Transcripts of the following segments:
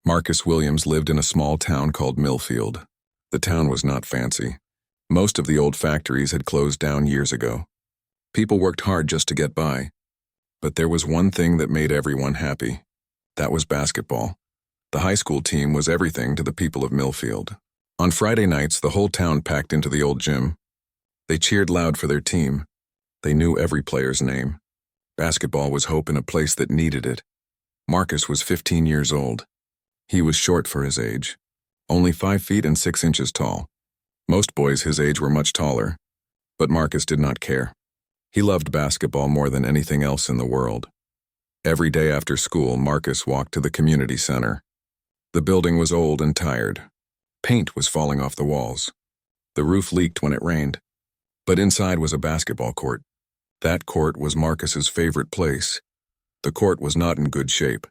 Marcus Williams lived in a small town called Millfield. The town was not fancy. Most of the old factories had closed down years ago. People worked hard just to get by. But there was one thing that made everyone happy. That was basketball. The high school team was everything to the people of Millfield. On Friday nights, the whole town packed into the old gym. They cheered loud for their team. They knew every player's name. Basketball was hope in a place that needed it. Marcus was 15 years old. He was short for his age, only 5 feet and 6 inches tall. Most boys his age were much taller, but Marcus did not care. He loved basketball more than anything else in the world. Every day after school, Marcus walked to the community center. The building was old and tired. Paint was falling off the walls. The roof leaked when it rained. But inside was a basketball court. That court was Marcus's favorite place. The court was not in good shape.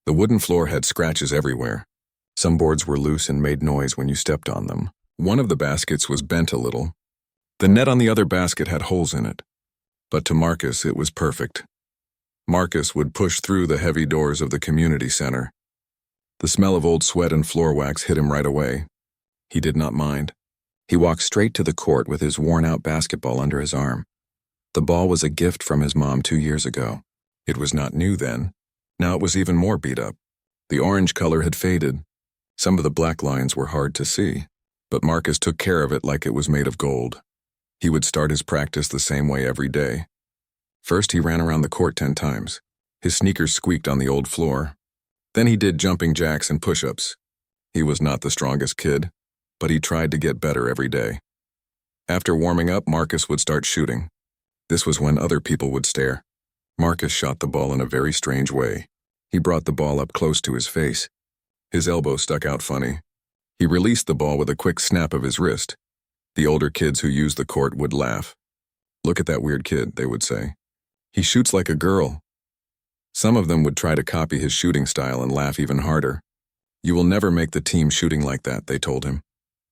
The wooden floor had scratches everywhere. Some boards were loose and made noise when you stepped on them. One of the baskets was bent a little. The net on the other basket had holes in it. But to Marcus, it was perfect. Marcus would push through the heavy doors of the community center. The smell of old sweat and floor wax hit him right away. He did not mind. He walked straight to the court with his worn-out basketball under his arm. The ball was a gift from his mom 2 years ago. It was not new then. Now it was even more beat up. The orange color had faded. Some of the black lines were hard to see, but Marcus took care of it like it was made of gold. He would start his practice the same way every day. First, he ran around the court 10 times. His sneakers squeaked on the old floor. Then he did jumping jacks and push-ups. He was not the strongest kid, but he tried to get better every day. After warming up, Marcus would start shooting. This was when other people would stare. Marcus shot the ball in a very strange way. He brought the ball up close to his face. His elbow stuck out funny. He released the ball with a quick snap of his wrist. The older kids who used the court would laugh. "Look at that weird kid," they would say. "He shoots like a girl." Some of them would try to copy his shooting style and laugh even harder. "You will never make the team shooting like that," they told him.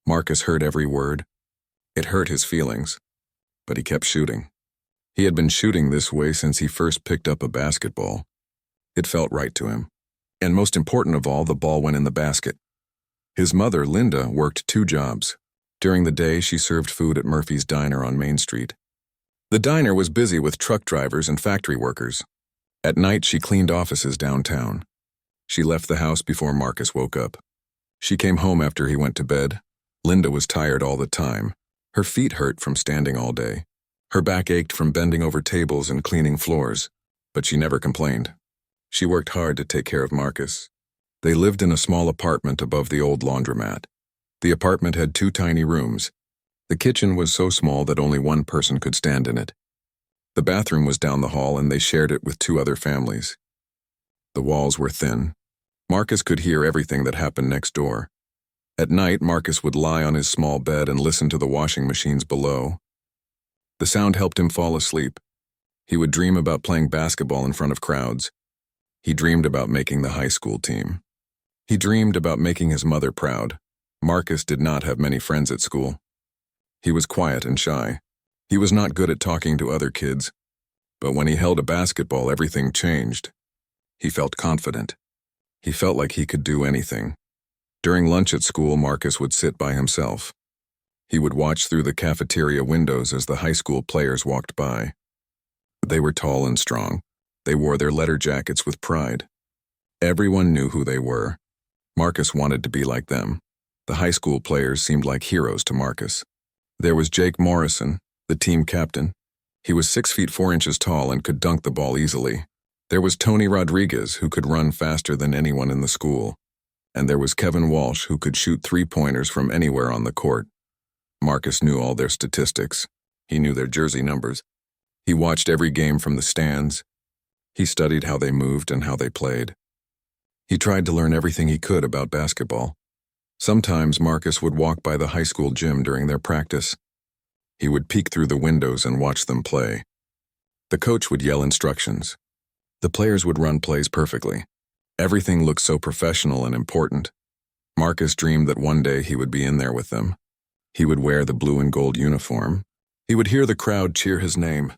Marcus heard every word. It hurt his feelings, but he kept shooting. He had been shooting this way since he first picked up a basketball. It felt right to him. And most important of all, the ball went in the basket. His mother, Linda, worked 2 jobs. During the day, she served food at Murphy's Diner on Main Street. The diner was busy with truck drivers and factory workers. At night, she cleaned offices downtown. She left the house before Marcus woke up. She came home after he went to bed. Linda was tired all the time. Her feet hurt from standing all day. Her back ached from bending over tables and cleaning floors, but she never complained. She worked hard to take care of Marcus. They lived in a small apartment above the old laundromat. The apartment had 2 tiny rooms. The kitchen was so small that only one person could stand in it. The bathroom was down the hall and they shared it with 2 other families. The walls were thin. Marcus could hear everything that happened next door. At night, Marcus would lie on his small bed and listen to the washing machines below. The sound helped him fall asleep. He would dream about playing basketball in front of crowds. He dreamed about making the high school team. He dreamed about making his mother proud. Marcus did not have many friends at school. He was quiet and shy. He was not good at talking to other kids. But when he held a basketball, everything changed. He felt confident. He felt like he could do anything. During lunch at school, Marcus would sit by himself. He would watch through the cafeteria windows as the high school players walked by. They were tall and strong. They wore their letter jackets with pride. Everyone knew who they were. Marcus wanted to be like them. The high school players seemed like heroes to Marcus. There was Jake Morrison, the team captain. He was 6 feet 4 inches tall and could dunk the ball easily. There was Tony Rodriguez, who could run faster than anyone in the school. And there was Kevin Walsh, who could shoot 3-pointers from anywhere on the court. Marcus knew all their statistics. He knew their jersey numbers. He watched every game from the stands. He studied how they moved and how they played. He tried to learn everything he could about basketball. Sometimes Marcus would walk by the high school gym during their practice. He would peek through the windows and watch them play. The coach would yell instructions. The players would run plays perfectly. Everything looked so professional and important. Marcus dreamed that one day he would be in there with them. He would wear the blue and gold uniform. He would hear the crowd cheer his name.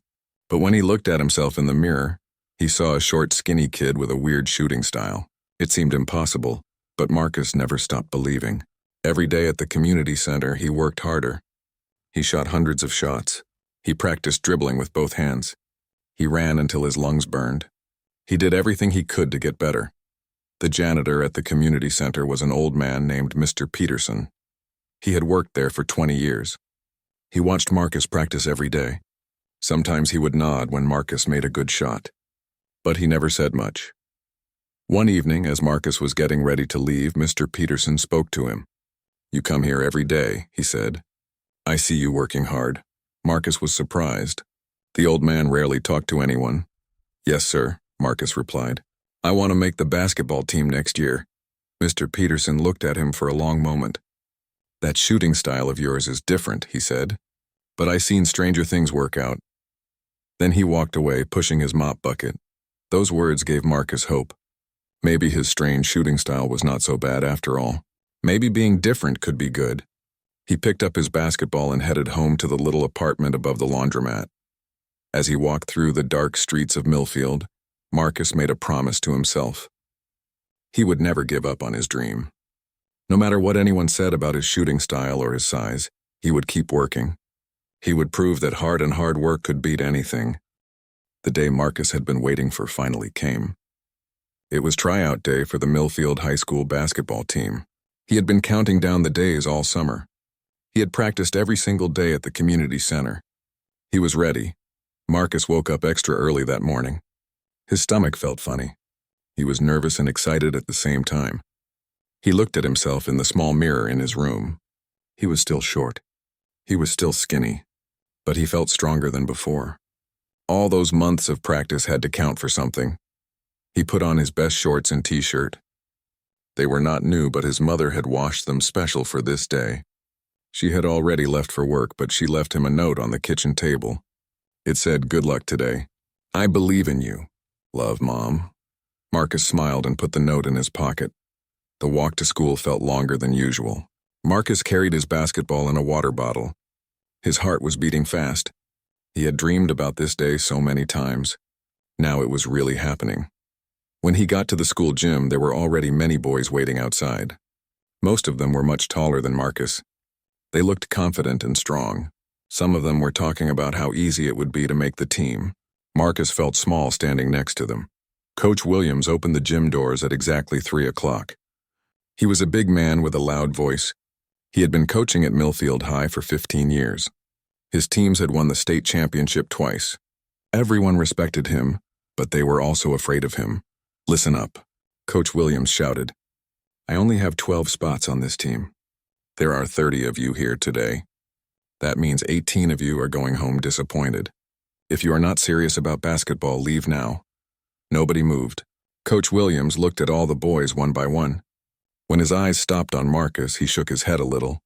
But when he looked at himself in the mirror, he saw a short, skinny kid with a weird shooting style. It seemed impossible, But Marcus never stopped believing. Every day at the community center, he worked harder. He shot hundreds of shots. He practiced dribbling with both hands. He ran until his lungs burned. He did everything he could to get better. The janitor at the community center was an old man named Mr. Peterson. He had worked there for 20 years. He watched Marcus practice every day. Sometimes he would nod when Marcus made a good shot. But he never said much. One evening, as Marcus was getting ready to leave, Mr. Peterson spoke to him. "You come here every day," he said. "I see you working hard." Marcus was surprised. The old man rarely talked to anyone. "Yes, sir," Marcus replied. "I want to make the basketball team next year." Mr. Peterson looked at him for a long moment. "That shooting style of yours is different," he said. "But I seen stranger things work out." Then he walked away, pushing his mop bucket. Those words gave Marcus hope. Maybe his strange shooting style was not so bad after all. Maybe being different could be good. He picked up his basketball and headed home to the little apartment above the laundromat. As he walked through the dark streets of Millfield, Marcus made a promise to himself. He would never give up on his dream. No matter what anyone said about his shooting style or his size, he would keep working. He would prove that hard work could beat anything. The day Marcus had been waiting for finally came. It was tryout day for the Millfield High School basketball team. He had been counting down the days all summer. He had practiced every single day at the community center. He was ready. Marcus woke up extra early that morning. His stomach felt funny. He was nervous and excited at the same time. He looked at himself in the small mirror in his room. He was still short. He was still skinny. But he felt stronger than before. All those months of practice had to count for something. He put on his best shorts and t-shirt. They were not new, but his mother had washed them special for this day. She had already left for work, but she left him a note on the kitchen table. It said, "Good luck today. I believe in you. Love, Mom." Marcus smiled and put the note in his pocket. The walk to school felt longer than usual. Marcus carried his basketball and a water bottle. His heart was beating fast. He had dreamed about this day so many times. Now it was really happening. When he got to the school gym, there were already many boys waiting outside. Most of them were much taller than Marcus. They looked confident and strong. Some of them were talking about how easy it would be to make the team. Marcus felt small standing next to them. Coach Williams opened the gym doors at exactly 3 o'clock. He was a big man with a loud voice. He had been coaching at Millfield High for 15 years. His teams had won the state championship twice. Everyone respected him, but they were also afraid of him. "Listen up," Coach Williams shouted. "I only have 12 spots on this team. There are 30 of you here today. That means 18 of you are going home disappointed. If you are not serious about basketball, leave now." Nobody moved. Coach Williams looked at all the boys one by one. When his eyes stopped on Marcus, he shook his head a little.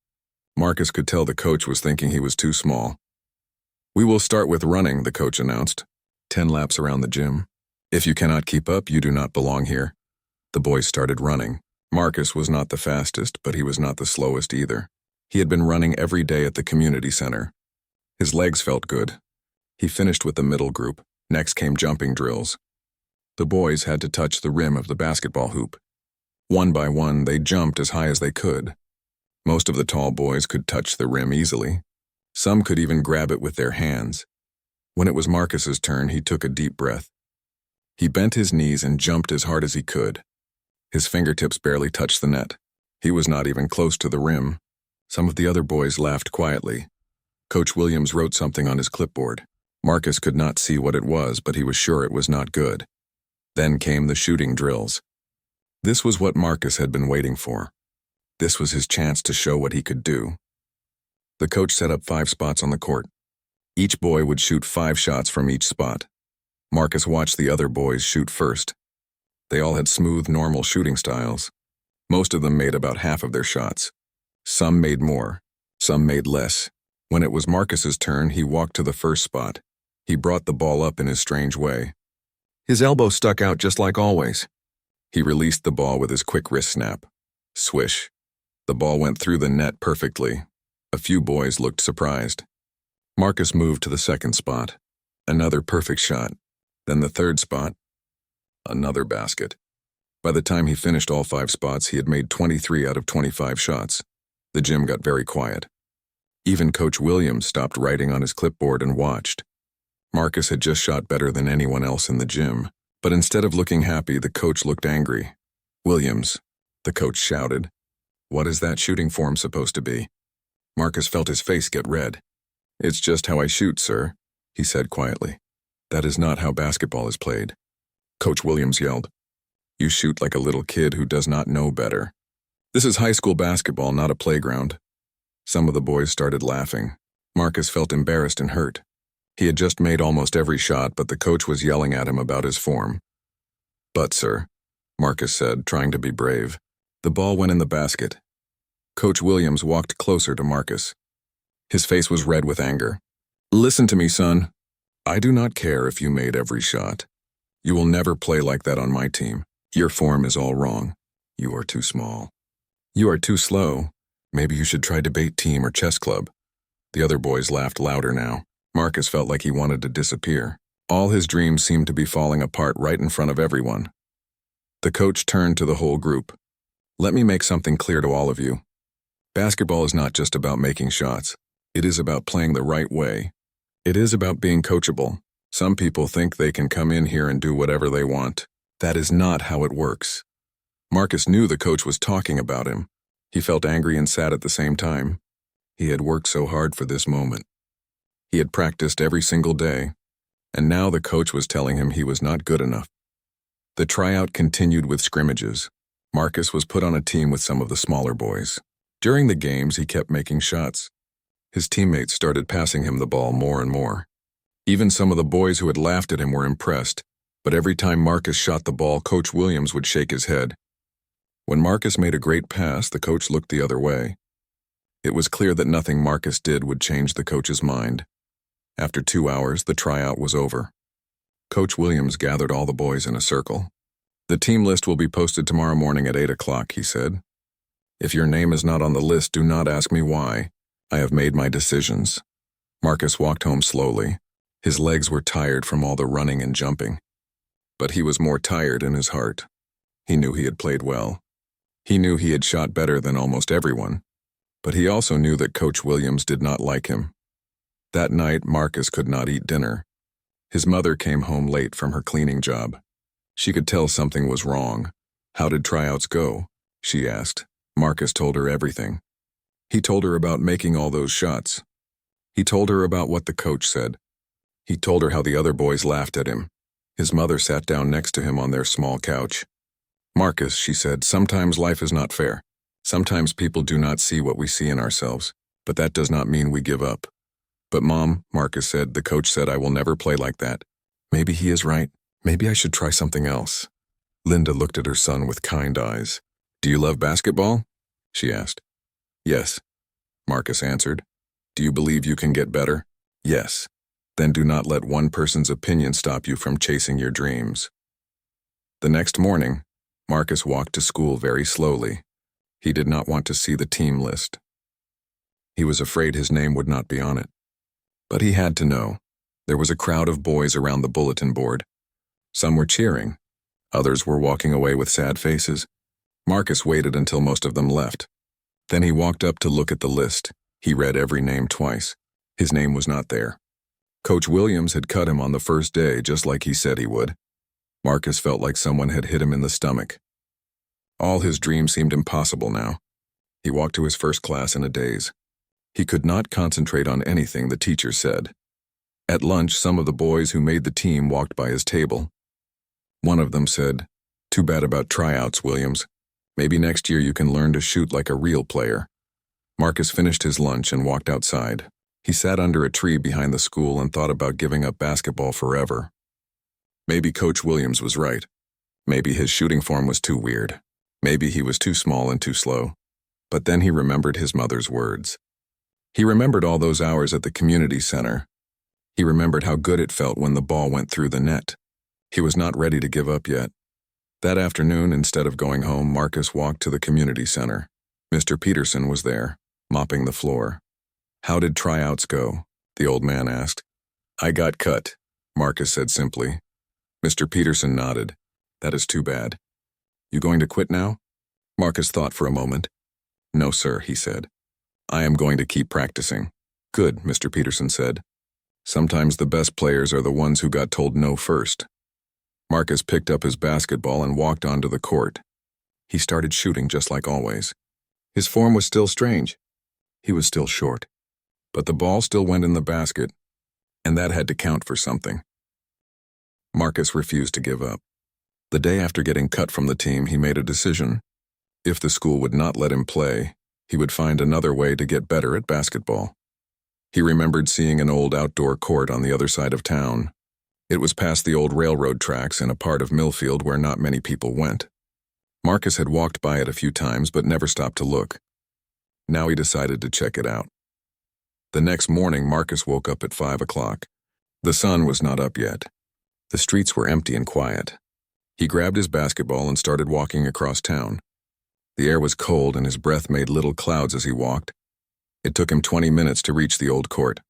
Marcus could tell the coach was thinking he was too small. "We will start with running," the coach announced. 10 laps around the gym. "If you cannot keep up, you do not belong here." The boys started running. Marcus was not the fastest, but he was not the slowest either. He had been running every day at the community center. His legs felt good. He finished with the middle group. Next came jumping drills. The boys had to touch the rim of the basketball hoop. One by one, they jumped as high as they could. Most of the tall boys could touch the rim easily. Some could even grab it with their hands. When it was Marcus's turn, he took a deep breath. He bent his knees and jumped as hard as he could. His fingertips barely touched the net. He was not even close to the rim. Some of the other boys laughed quietly. Coach Williams wrote something on his clipboard. Marcus could not see what it was, but he was sure it was not good. Then came the shooting drills. This was what Marcus had been waiting for. This was his chance to show what he could do. The coach set up 5 spots on the court. Each boy would shoot 5 shots from each spot. Marcus watched the other boys shoot first. They all had smooth, normal shooting styles. Most of them made about half of their shots. Some made more. Some made less. When it was Marcus's turn, he walked to the first spot. He brought the ball up in his strange way. His elbow stuck out just like always. He released the ball with his quick wrist snap. Swish. The ball went through the net perfectly. A few boys looked surprised. Marcus moved to the second spot. Another perfect shot. Then the third spot. Another basket. By the time he finished all 5 spots, he had made 23 out of 25 shots. The gym got very quiet. Even Coach Williams stopped writing on his clipboard and watched. Marcus had just shot better than anyone else in the gym, but instead of looking happy, the coach looked angry. "Williams," the coach shouted. "What is that shooting form supposed to be?" Marcus felt his face get red. "It's just how I shoot, sir," he said quietly. "That is not how basketball is played." Coach Williams yelled, "You shoot like a little kid who does not know better. This is high school basketball, not a playground." Some of the boys started laughing. Marcus felt embarrassed and hurt. He had just made almost every shot, but the coach was yelling at him about his form. "But, sir," Marcus said, trying to be brave. The ball went in the basket. Coach Williams walked closer to Marcus. His face was red with anger. "Listen to me, son. I do not care if you made every shot. You will never play like that on my team. Your form is all wrong. You are too small. You are too slow. Maybe you should try debate team or chess club." The other boys laughed louder now. Marcus felt like he wanted to disappear. All his dreams seemed to be falling apart right in front of everyone. The coach turned to the whole group. "Let me make something clear to all of you. Basketball is not just about making shots. It is about playing the right way. It is about being coachable. Some people think they can come in here and do whatever they want. That is not how it works." Marcus knew the coach was talking about him. He felt angry and sad at the same time. He had worked so hard for this moment. He had practiced every single day, and now the coach was telling him he was not good enough. The tryout continued with scrimmages. Marcus was put on a team with some of the smaller boys. During the games, he kept making shots. His teammates started passing him the ball more and more. Even some of the boys who had laughed at him were impressed, but every time Marcus shot the ball, Coach Williams would shake his head. When Marcus made a great pass, the coach looked the other way. It was clear that nothing Marcus did would change the coach's mind. After 2 hours, the tryout was over. Coach Williams gathered all the boys in a circle. "The team list will be posted tomorrow morning at 8 o'clock, he said. "If your name is not on the list, do not ask me why. I have made my decisions." Marcus walked home slowly. His legs were tired from all the running and jumping. But he was more tired in his heart. He knew he had played well. He knew he had shot better than almost everyone. But he also knew that Coach Williams did not like him. That night, Marcus could not eat dinner. His mother came home late from her cleaning job. She could tell something was wrong. "How did tryouts go?" she asked. Marcus told her everything. He told her about making all those shots. He told her about what the coach said. He told her how the other boys laughed at him. His mother sat down next to him on their small couch. "Marcus," she said, "sometimes life is not fair. Sometimes people do not see what we see in ourselves, but that does not mean we give up." "But Mom," Marcus said, "the coach said I will never play like that. Maybe he is right. Maybe I should try something else." Linda looked at her son with kind eyes. "Do you love basketball?" she asked. "Yes," Marcus answered. "Do you believe you can get better?" "Yes." "Then do not let one person's opinion stop you from chasing your dreams." The next morning, Marcus walked to school very slowly. He did not want to see the team list. He was afraid his name would not be on it. But he had to know. There was a crowd of boys around the bulletin board. Some were cheering. Others were walking away with sad faces. Marcus waited until most of them left. Then he walked up to look at the list. He read every name twice. His name was not there. Coach Williams had cut him on the first day, just like he said he would. Marcus felt like someone had hit him in the stomach. All his dreams seemed impossible now. He walked to his first class in a daze. He could not concentrate on anything the teacher said. At lunch, some of the boys who made the team walked by his table. One of them said, "Too bad about tryouts, Williams. Maybe next year you can learn to shoot like a real player." Marcus finished his lunch and walked outside. He sat under a tree behind the school and thought about giving up basketball forever. Maybe Coach Williams was right. Maybe his shooting form was too weird. Maybe he was too small and too slow. But then he remembered his mother's words. He remembered all those hours at the community center. He remembered how good it felt when the ball went through the net. He was not ready to give up yet. That afternoon, instead of going home, Marcus walked to the community center. Mr. Peterson was there, mopping the floor. "How did tryouts go?" the old man asked. "I got cut," Marcus said simply. Mr. Peterson nodded. "That is too bad. You going to quit now? Marcus thought for a moment. No, sir, he said. I am going to keep practicing. Good, Mr. Peterson said. Sometimes the best players are the ones who got told no first. Marcus picked up his basketball and walked onto the court. He started shooting just like always. His form was still strange. He was still short. But the ball still went in the basket, and that had to count for something. Marcus refused to give up. The day after getting cut from the team, he made a decision. If the school would not let him play, he would find another way to get better at basketball. He remembered seeing an old outdoor court on the other side of town. It was past the old railroad tracks in a part of Millfield where not many people went. Marcus had walked by it a few times but never stopped to look. Now he decided to check it out. The next morning, Marcus woke up at 5 o'clock. The sun was not up yet. The streets were empty and quiet. He grabbed his basketball and started walking across town. The air was cold and his breath made little clouds as he walked. It took him 20 minutes to reach the old court.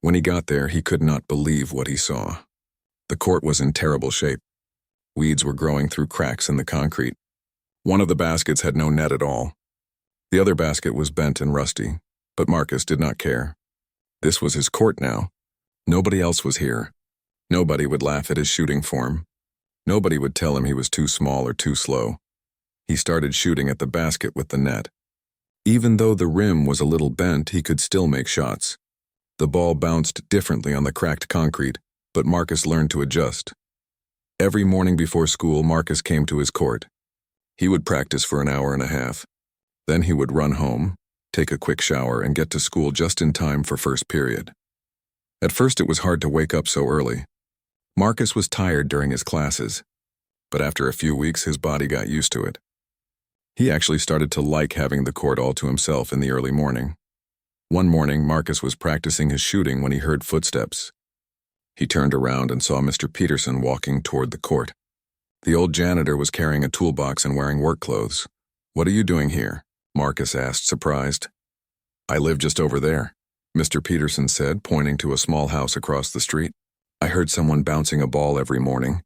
When he got there, he could not believe what he saw. The court was in terrible shape. Weeds were growing through cracks in the concrete. One of the baskets had no net at all. The other basket was bent and rusty, but Marcus did not care. This was his court now. Nobody else was here. Nobody would laugh at his shooting form. Nobody would tell him he was too small or too slow. He started shooting at the basket with the net. Even though the rim was a little bent, he could still make shots. The ball bounced differently on the cracked concrete, but Marcus learned to adjust. Every morning before school, Marcus came to his court. He would practice for an hour and a half. Then he would run home, take a quick shower, and get to school just in time for first period. At first, it was hard to wake up so early. Marcus was tired during his classes, but after a few weeks, his body got used to it. He actually started to like having the court all to himself in the early morning. One morning, Marcus was practicing his shooting when he heard footsteps. He turned around and saw Mr. Peterson walking toward the court. The old janitor was carrying a toolbox and wearing work clothes. "What are you doing here?" Marcus asked, surprised. "I live just over there," Mr. Peterson said, pointing to a small house across the street. "I heard someone bouncing a ball every morning.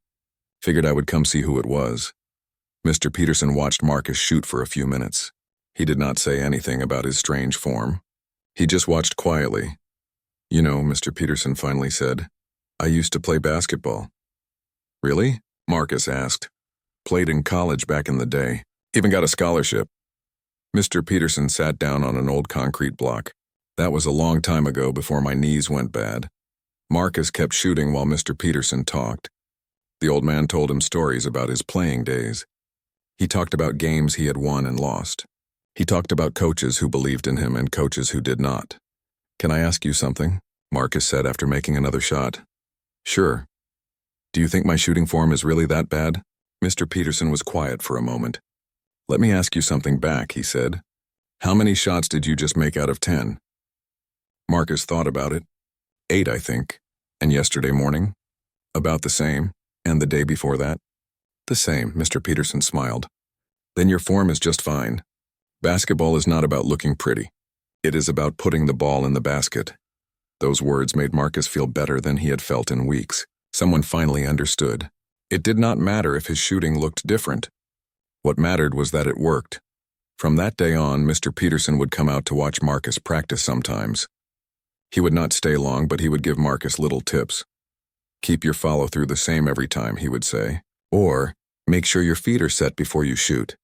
Figured I would come see who it was." Mr. Peterson watched Marcus shoot for a few minutes. He did not say anything about his strange form. He just watched quietly. "You know," Mr. Peterson finally said, "I used to play basketball." "Really?" Marcus asked. "Played in college back in the day. Even got a scholarship." Mr. Peterson sat down on an old concrete block. "That was a long time ago before my knees went bad." Marcus kept shooting while Mr. Peterson talked. The old man told him stories about his playing days. He talked about games he had won and lost. He talked about coaches who believed in him and coaches who did not. "Can I ask you something?" Marcus said after making another shot. "Sure." "Do you think my shooting form is really that bad?" Mr. Peterson was quiet for a moment. "Let me ask you something back," he said. "How many shots did you just make out of 10? Marcus thought about it. 8, I think. And yesterday morning? About the same. And the day before that? The same, Mr. Peterson smiled. "Then your form is just fine. Basketball is not about looking pretty. It is about putting the ball in the basket." Those words made Marcus feel better than he had felt in weeks. Someone finally understood. It did not matter if his shooting looked different. What mattered was that it worked. From that day on, Mr. Peterson would come out to watch Marcus practice sometimes. He would not stay long, but he would give Marcus little tips. "Keep your follow-through the same every time," he would say. Or, "Make sure your feet are set before you shoot."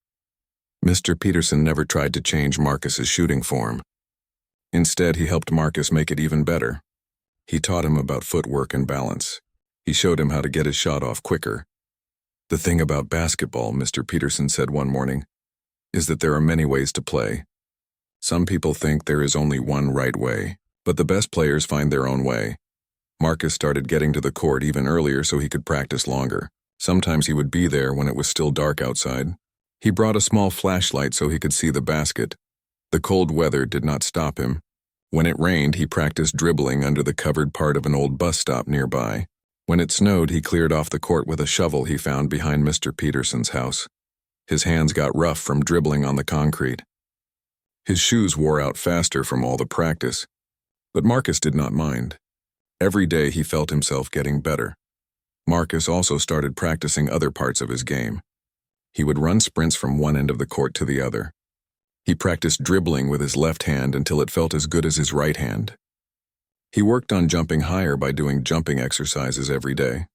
Mr. Peterson never tried to change Marcus's shooting form. Instead, he helped Marcus make it even better. He taught him about footwork and balance. He showed him how to get his shot off quicker. "The thing about basketball," Mr. Peterson said one morning, "is that there are many ways to play. Some people think there is only one right way, but the best players find their own way." Marcus started getting to the court even earlier so he could practice longer. Sometimes he would be there when it was still dark outside. He brought a small flashlight so he could see the basket. The cold weather did not stop him. When it rained, he practiced dribbling under the covered part of an old bus stop nearby. When it snowed, he cleared off the court with a shovel he found behind Mr. Peterson's house. His hands got rough from dribbling on the concrete. His shoes wore out faster from all the practice, but Marcus did not mind. Every day he felt himself getting better. Marcus also started practicing other parts of his game. He would run sprints from one end of the court to the other. He practiced dribbling with his left hand until it felt as good as his right hand. He worked on jumping higher by doing jumping exercises every day.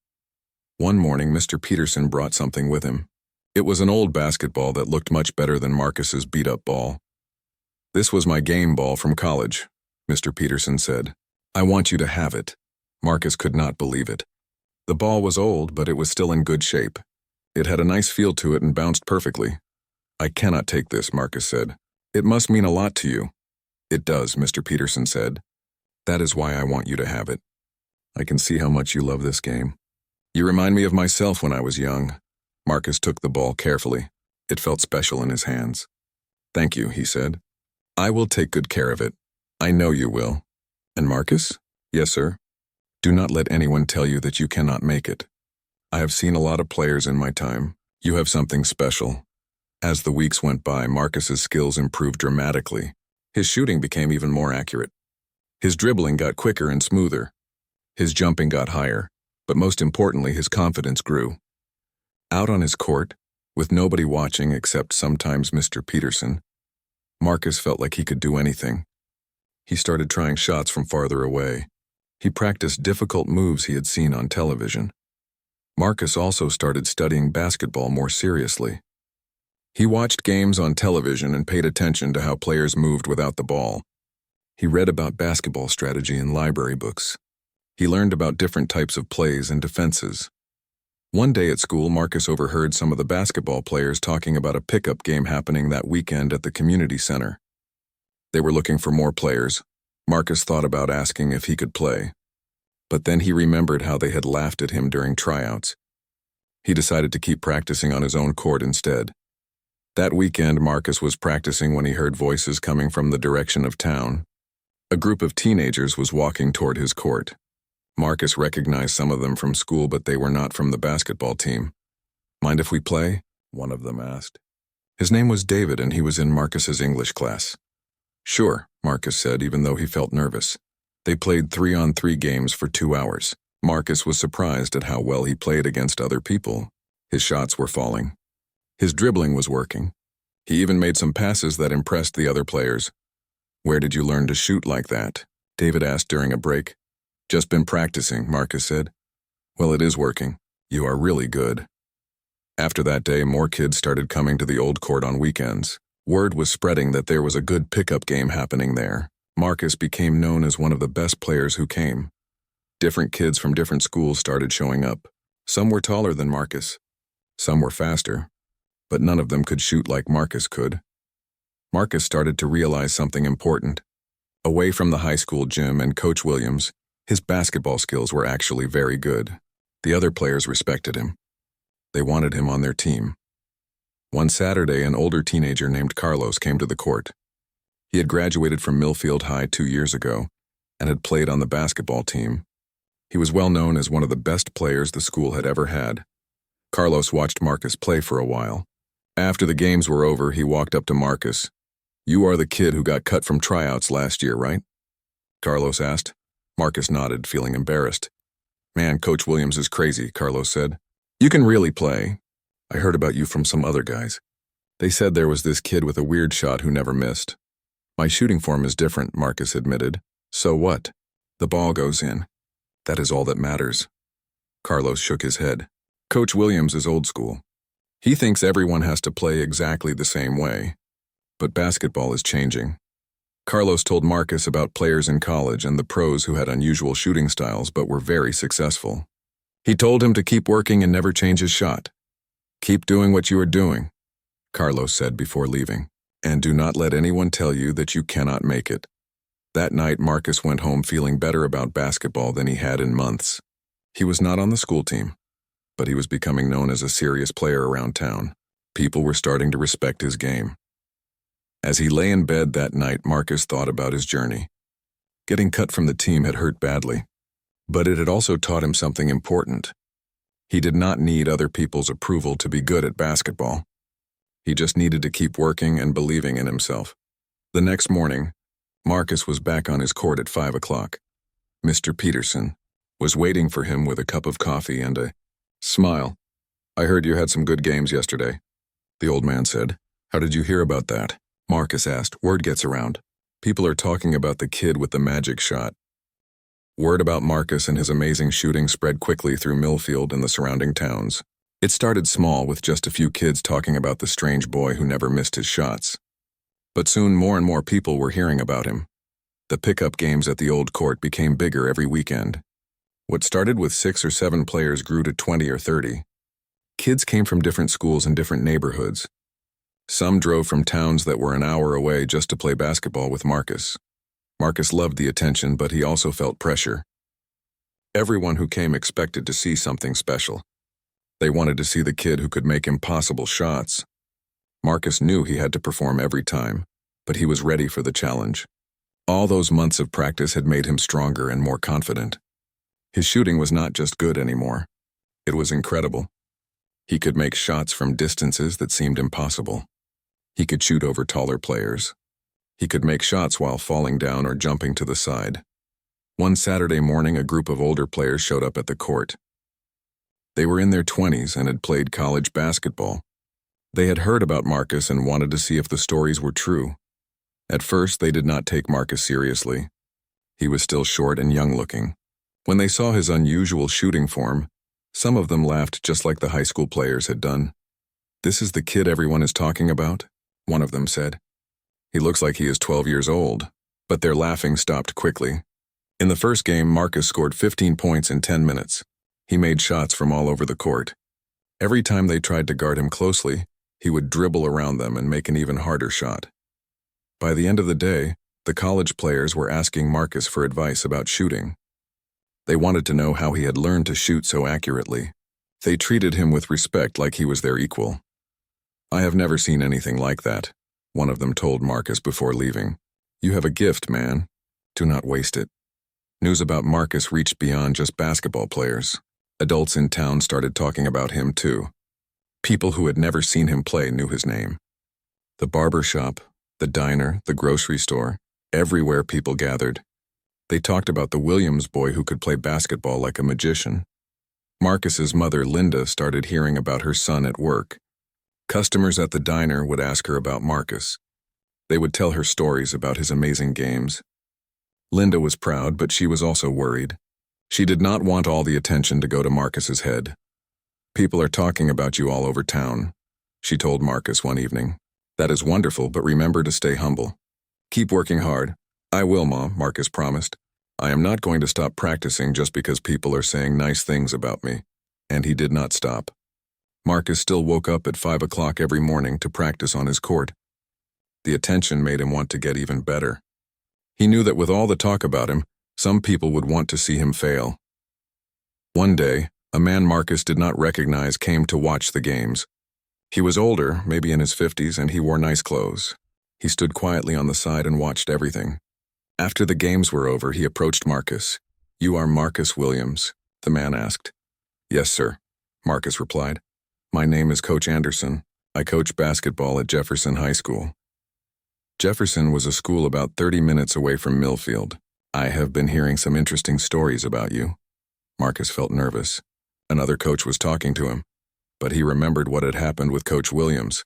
One morning, Mr. Peterson brought something with him. It was an old basketball that looked much better than Marcus's beat-up ball. "This was my game ball from college," Mr. Peterson said. "I want you to have it." Marcus could not believe it. The ball was old, but it was still in good shape. It had a nice feel to it and bounced perfectly. "I cannot take this," Marcus said. "It must mean a lot to you." "It does," Mr. Peterson said. "That is why I want you to have it. I can see how much you love this game. You remind me of myself when I was young." Marcus took the ball carefully. It felt special in his hands. "Thank you," he said. "I will take good care of it. I know you will." "And Marcus?" "Yes, sir." "Do not let anyone tell you that you cannot make it. I have seen a lot of players in my time. You have something special." As the weeks went by, Marcus's skills improved dramatically. His shooting became even more accurate. His dribbling got quicker and smoother. His jumping got higher, but most importantly, his confidence grew. Out on his court, with nobody watching except sometimes Mr. Peterson, Marcus felt like he could do anything. He started trying shots from farther away. He practiced difficult moves he had seen on television. Marcus also started studying basketball more seriously. He watched games on television and paid attention to how players moved without the ball. He read about basketball strategy in library books. He learned about different types of plays and defenses. One day at school, Marcus overheard some of the basketball players talking about a pickup game happening that weekend at the community center. They were looking for more players. Marcus thought about asking if he could play. But then he remembered how they had laughed at him during tryouts. He decided to keep practicing on his own court instead. That weekend, Marcus was practicing when he heard voices coming from the direction of town. A group of teenagers was walking toward his court. Marcus recognized some of them from school, but they were not from the basketball team. "Mind if we play?" one of them asked. His name was David, and he was in Marcus's English class. "Sure," Marcus said, even though he felt nervous. They played 3-on-3 games for 2 hours. Marcus was surprised at how well he played against other people. His shots were falling. His dribbling was working. He even made some passes that impressed the other players. "Where did you learn to shoot like that?" David asked during a break. "Just been practicing," Marcus said. "Well, it is working. You are really good." After that day, more kids started coming to the old court on weekends. Word was spreading that there was a good pickup game happening there. Marcus became known as one of the best players who came. Different kids from different schools started showing up. Some were taller than Marcus. Some were faster. But none of them could shoot like Marcus could. Marcus started to realize something important. Away from the high school gym and Coach Williams, his basketball skills were actually very good. The other players respected him. They wanted him on their team. One Saturday, an older teenager named Carlos came to the court. He had graduated from Millfield High 2 years ago and had played on the basketball team. He was well known as one of the best players the school had ever had. Carlos watched Marcus play for a while. After the games were over, he walked up to Marcus. "You are the kid who got cut from tryouts last year, right?" Carlos asked. Marcus nodded, feeling embarrassed. "Man, Coach Williams is crazy," Carlos said. "You can really play. I heard about you from some other guys. They said there was this kid with a weird shot who never missed." "My shooting form is different," Marcus admitted. "So what? The ball goes in. That is all that matters." Carlos shook his head. "Coach Williams is old school. He thinks everyone has to play exactly the same way. But basketball is changing." Carlos told Marcus about players in college and the pros who had unusual shooting styles but were very successful. He told him to keep working and never change his shot. "Keep doing what you are doing," Carlos said before leaving. "And do not let anyone tell you that you cannot make it." That night, Marcus went home feeling better about basketball than he had in months. He was not on the school team, but he was becoming known as a serious player around town. People were starting to respect his game. As he lay in bed that night, Marcus thought about his journey. Getting cut from the team had hurt badly, but it had also taught him something important. He did not need other people's approval to be good at basketball. He just needed to keep working and believing in himself. The next morning, Marcus was back on his court at 5 o'clock. Mr. Peterson was waiting for him with a cup of coffee and a smile. "I heard you had some good games yesterday." the old man said. How did you hear about that? Marcus asked. Word gets around. People are talking about the kid with the magic shot. Word about Marcus and his amazing shooting spread quickly through Millfield and the surrounding towns. It started small with just a few kids talking about the strange boy who never missed his shots. But soon more and more people were hearing about him. The pickup games at the old court became bigger every weekend. What started with 6 or 7 players grew to 20 or 30. Kids came from different schools and different neighborhoods. Some drove from towns that were an hour away just to play basketball with Marcus. Marcus loved the attention, but he also felt pressure. Everyone who came expected to see something special. They wanted to see the kid who could make impossible shots. Marcus knew he had to perform every time, but he was ready for the challenge. All those months of practice had made him stronger and more confident. His shooting was not just good anymore. It was incredible. He could make shots from distances that seemed impossible. He could shoot over taller players. He could make shots while falling down or jumping to the side. One Saturday morning, a group of older players showed up at the court. They were in their 20s and had played college basketball. They had heard about Marcus and wanted to see if the stories were true. At first, they did not take Marcus seriously. He was still short and young-looking. When they saw his unusual shooting form, some of them laughed just like the high school players had done. "This is the kid everyone is talking about?" one of them said. "He looks like he is 12 years old." But their laughing stopped quickly. In the first game, Marcus scored 15 points in 10 minutes. He made shots from all over the court. Every time they tried to guard him closely, he would dribble around them and make an even harder shot. By the end of the day, the college players were asking Marcus for advice about shooting. They wanted to know how he had learned to shoot so accurately. They treated him with respect like he was their equal. "I have never seen anything like that," one of them told Marcus before leaving. "You have a gift, man. Do not waste it." News about Marcus reached beyond just basketball players. Adults in town started talking about him too. People who had never seen him play knew his name. The barber shop, the diner, the grocery store, everywhere people gathered. They talked about the Williams boy who could play basketball like a magician. Marcus's mother, Linda, started hearing about her son at work. Customers at the diner would ask her about Marcus. They would tell her stories about his amazing games. Linda was proud, but she was also worried. She did not want all the attention to go to Marcus's head. "People are talking about you all over town," she told Marcus one evening. "That is wonderful, but remember to stay humble. Keep working hard." "I will, Mom," Marcus promised. "I am not going to stop practicing just because people are saying nice things about me." And he did not stop. Marcus still woke up at 5 o'clock every morning to practice on his court. The attention made him want to get even better. He knew that with all the talk about him, some people would want to see him fail. One day, a man Marcus did not recognize came to watch the games. He was older, maybe in his 50s, and he wore nice clothes. He stood quietly on the side and watched everything. After the games were over, he approached Marcus. "You are Marcus Williams?" the man asked. "Yes, sir," Marcus replied. "My name is Coach Anderson. I coach basketball at Jefferson High School." Jefferson was a school about 30 minutes away from Millfield. "I have been hearing some interesting stories about you." Marcus felt nervous. Another coach was talking to him, but he remembered what had happened with Coach Williams.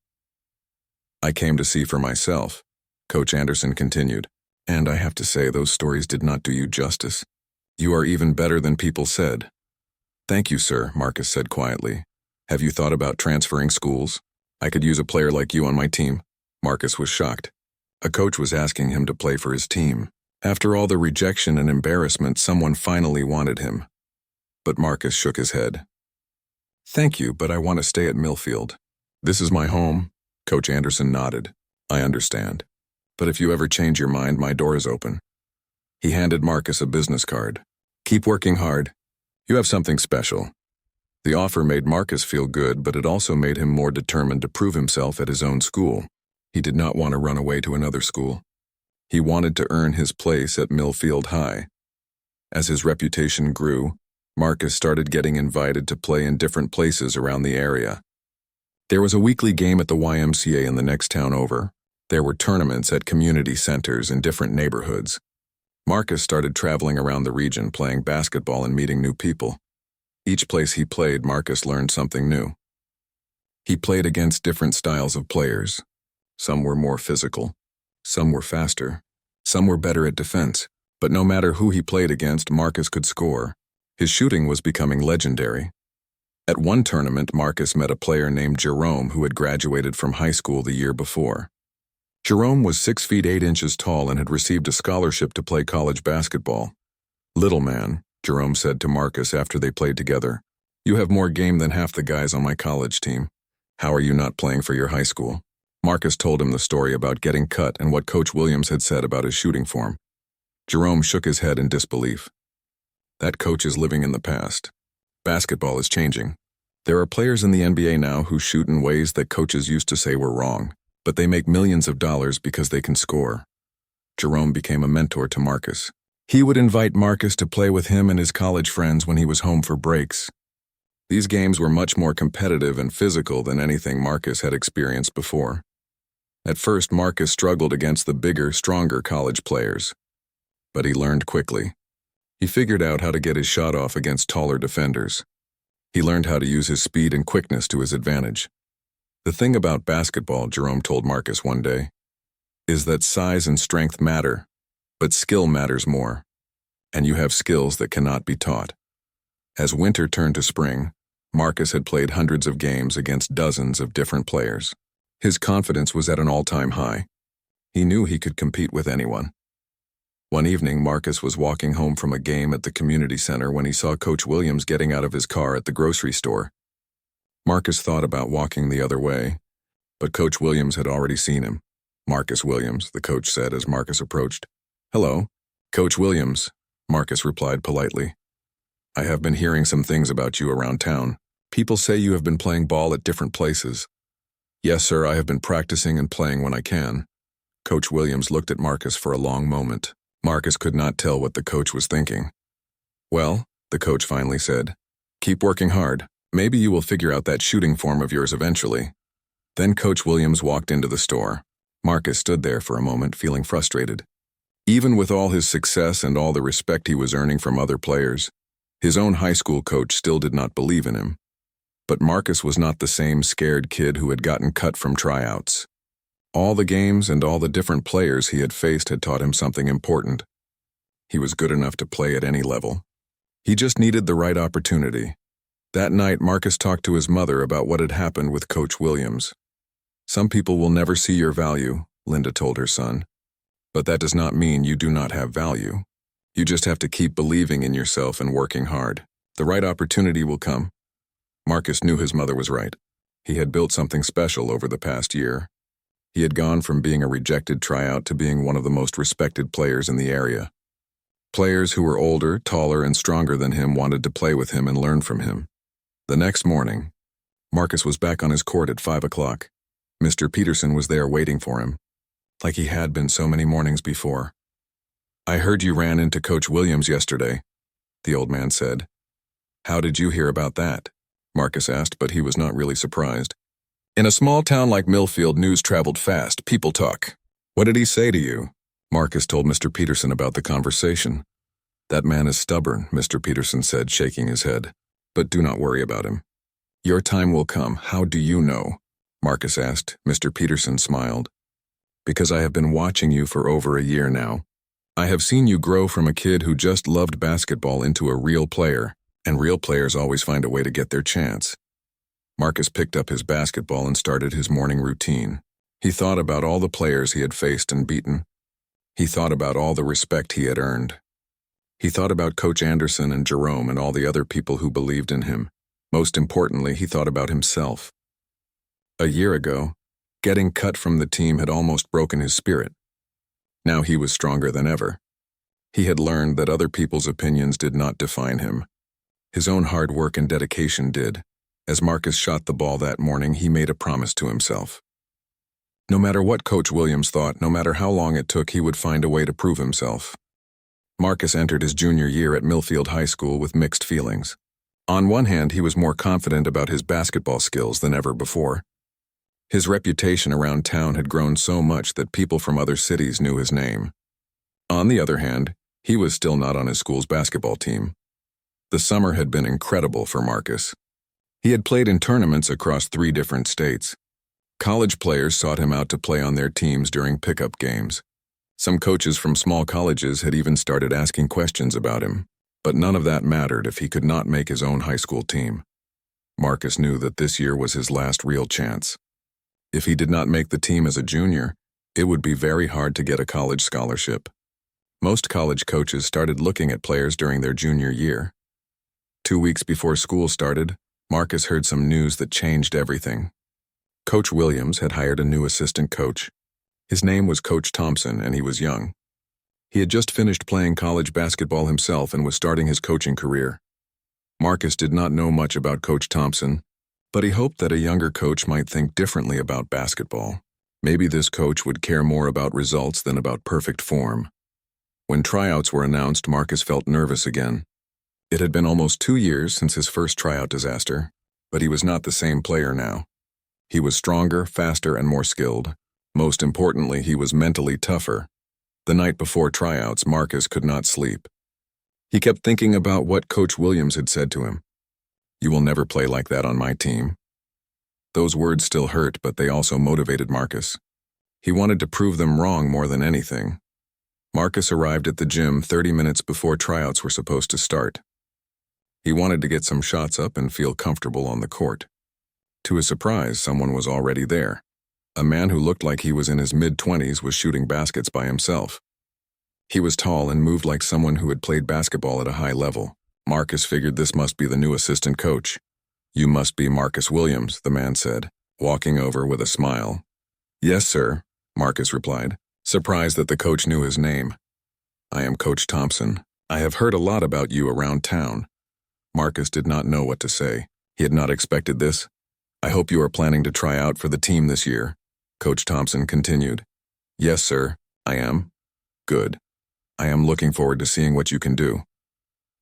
"I came to see for myself," Coach Anderson continued. "And I have to say those stories did not do you justice. You are even better than people said." "Thank you, sir," Marcus said quietly. "Have you thought about transferring schools? I could use a player like you on my team." Marcus was shocked. A coach was asking him to play for his team. After all the rejection and embarrassment, someone finally wanted him. But Marcus shook his head. "Thank you, but I want to stay at Millfield." "This is my home." Coach Anderson nodded. "I understand. But if you ever change your mind, my door is open." He handed Marcus a business card. "Keep working hard. You have something special." The offer made Marcus feel good, but it also made him more determined to prove himself at his own school. He did not want to run away to another school. He wanted to earn his place at Millfield High. As his reputation grew, Marcus started getting invited to play in different places around the area. There was a weekly game at the YMCA in the next town over. There were tournaments at community centers in different neighborhoods. Marcus started traveling around the region playing basketball and meeting new people. Each place he played, Marcus learned something new. He played against different styles of players. Some were more physical. Some were faster. Some were better at defense. But no matter who he played against, Marcus could score. His shooting was becoming legendary. At one tournament, Marcus met a player named Jerome who had graduated from high school the year before. Jerome was 6 feet 8 inches tall and had received a scholarship to play college basketball. "Little man," Jerome said to Marcus after they played together, "you have more game than half the guys on my college team. How are you not playing for your high school?" Marcus told him the story about getting cut and what Coach Williams had said about his shooting form. Jerome shook his head in disbelief. "That coach is living in the past. Basketball is changing. There are players in the NBA now who shoot in ways that coaches used to say were wrong, but they make millions of dollars because they can score." Jerome became a mentor to Marcus. He would invite Marcus to play with him and his college friends when he was home for breaks. These games were much more competitive and physical than anything Marcus had experienced before. At first, Marcus struggled against the bigger, stronger college players. But he learned quickly. He figured out how to get his shot off against taller defenders. He learned how to use his speed and quickness to his advantage. "The thing about basketball," Jerome told Marcus one day, "is that size and strength matter, but skill matters more. And you have skills that cannot be taught." As winter turned to spring, Marcus had played hundreds of games against dozens of different players. His confidence was at an all-time high. He knew he could compete with anyone. One evening, Marcus was walking home from a game at the community center when he saw Coach Williams getting out of his car at the grocery store. Marcus thought about walking the other way, but Coach Williams had already seen him. "Marcus Williams," the coach said as Marcus approached. "Hello, Coach Williams," Marcus replied politely. "I have been hearing some things about you around town. People say you have been playing ball at different places." "Yes, sir, I have been practicing and playing when I can." Coach Williams looked at Marcus for a long moment. Marcus could not tell what the coach was thinking. "Well," the coach finally said, "keep working hard. Maybe you will figure out that shooting form of yours eventually." Then Coach Williams walked into the store. Marcus stood there for a moment, feeling frustrated. Even with all his success and all the respect he was earning from other players, his own high school coach still did not believe in him. But Marcus was not the same scared kid who had gotten cut from tryouts. All the games and all the different players he had faced had taught him something important. He was good enough to play at any level. He just needed the right opportunity. That night, Marcus talked to his mother about what had happened with Coach Williams. "Some people will never see your value," Linda told her son. "But that does not mean you do not have value. You just have to keep believing in yourself and working hard. The right opportunity will come." Marcus knew his mother was right. He had built something special over the past year. He had gone from being a rejected tryout to being one of the most respected players in the area. Players who were older, taller, and stronger than him wanted to play with him and learn from him. The next morning, Marcus was back on his court at 5 o'clock. Mr. Peterson was there waiting for him, like he had been so many mornings before. "I heard you ran into Coach Williams yesterday," the old man said. "How did you hear about that?" Marcus asked, but he was not really surprised. "In a small town like Millfield, news traveled fast. People talk." "What did he say to you?" Marcus told Mr. Peterson about the conversation. "That man is stubborn," Mr. Peterson said, shaking his head. "But do not worry about him. Your time will come. How do you know?" Marcus asked. Mr. Peterson smiled. "Because I have been watching you for over a year now. I have seen you grow from a kid who just loved basketball into a real player, and real players always find a way to get their chance." Marcus picked up his basketball and started his morning routine. He thought about all the players he had faced and beaten. He thought about all the respect he had earned. He thought about Coach Anderson and Jerome and all the other people who believed in him. Most importantly, he thought about himself. A year ago, getting cut from the team had almost broken his spirit. Now he was stronger than ever. He had learned that other people's opinions did not define him. His own hard work and dedication did. As Marcus shot the ball that morning, he made a promise to himself. No matter what Coach Williams thought, no matter how long it took, he would find a way to prove himself. Marcus entered his junior year at Millfield High School with mixed feelings. On one hand, he was more confident about his basketball skills than ever before. His reputation around town had grown so much that people from other cities knew his name. On the other hand, he was still not on his school's basketball team. The summer had been incredible for Marcus. He had played in tournaments across 3 different states. College players sought him out to play on their teams during pickup games. Some coaches from small colleges had even started asking questions about him, but none of that mattered if he could not make his own high school team. Marcus knew that this year was his last real chance. If he did not make the team as a junior, it would be very hard to get a college scholarship. Most college coaches started looking at players during their junior year. 2 weeks before school started, Marcus heard some news that changed everything. Coach Williams had hired a new assistant coach. His name was Coach Thompson, and he was young. He had just finished playing college basketball himself and was starting his coaching career. Marcus did not know much about Coach Thompson, but he hoped that a younger coach might think differently about basketball. Maybe this coach would care more about results than about perfect form. When tryouts were announced, Marcus felt nervous again. It had been almost 2 years since his first tryout disaster, but he was not the same player now. He was stronger, faster, and more skilled. Most importantly, he was mentally tougher. The night before tryouts, Marcus could not sleep. He kept thinking about what Coach Williams had said to him. "You will never play like that on my team." Those words still hurt, but they also motivated Marcus. He wanted to prove them wrong more than anything. Marcus arrived at the gym 30 minutes before tryouts were supposed to start. He wanted to get some shots up and feel comfortable on the court. To his surprise, someone was already there. A man who looked like he was in his mid-20s was shooting baskets by himself. He was tall and moved like someone who had played basketball at a high level. Marcus figured this must be the new assistant coach. "You must be Marcus Williams," the man said, walking over with a smile. "Yes, sir," Marcus replied, surprised that the coach knew his name. "I am Coach Thompson. I have heard a lot about you around town." Marcus did not know what to say. He had not expected this. "I hope you are planning to try out for the team this year," Coach Thompson continued. "Yes, sir, I am." "Good. I am looking forward to seeing what you can do."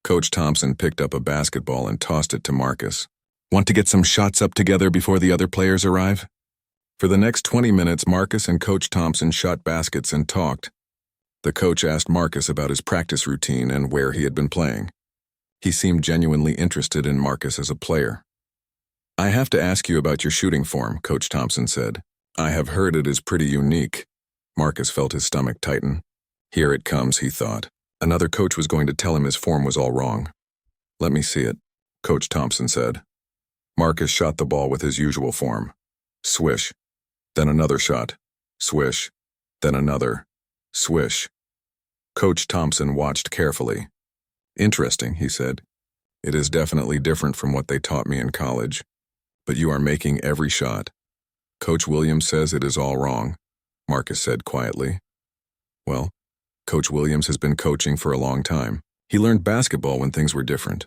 Coach Thompson picked up a basketball and tossed it to Marcus. "Want to get some shots up together before the other players arrive?" For the next 20 minutes, Marcus and Coach Thompson shot baskets and talked. The coach asked Marcus about his practice routine and where he had been playing. He seemed genuinely interested in Marcus as a player. "I have to ask you about your shooting form," Coach Thompson said. "I have heard it is pretty unique." Marcus felt his stomach tighten. Here it comes, he thought. Another coach was going to tell him his form was all wrong. "Let me see it," Coach Thompson said. Marcus shot the ball with his usual form. Swish. Then another shot. Swish. Then another. Swish. Coach Thompson watched carefully. "Interesting," he said. "It is definitely different from what they taught me in college. But you are making every shot." "Coach Williams says it is all wrong," Marcus said quietly. "Well, Coach Williams has been coaching for a long time. He learned basketball when things were different."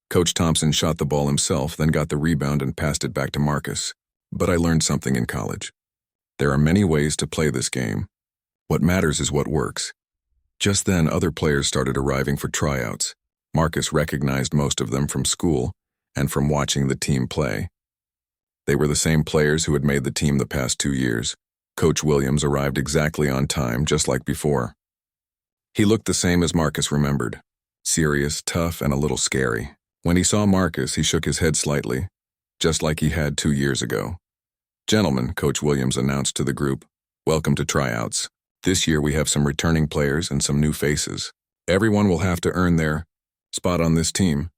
Coach Thompson shot the ball himself, then got the rebound and passed it back to Marcus. "But I learned something in college. There are many ways to play this game. What matters is what works." Just then, other players started arriving for tryouts. Marcus recognized most of them from school and from watching the team play. They were the same players who had made the team the past 2 years. Coach Williams arrived exactly on time, just like before. He looked the same as Marcus remembered. Serious, tough, and a little scary. When he saw Marcus, he shook his head slightly, just like he had 2 years ago. "Gentlemen," Coach Williams announced to the group, "welcome to tryouts. This year we have some returning players and some new faces. Everyone will have to earn their spot on this team."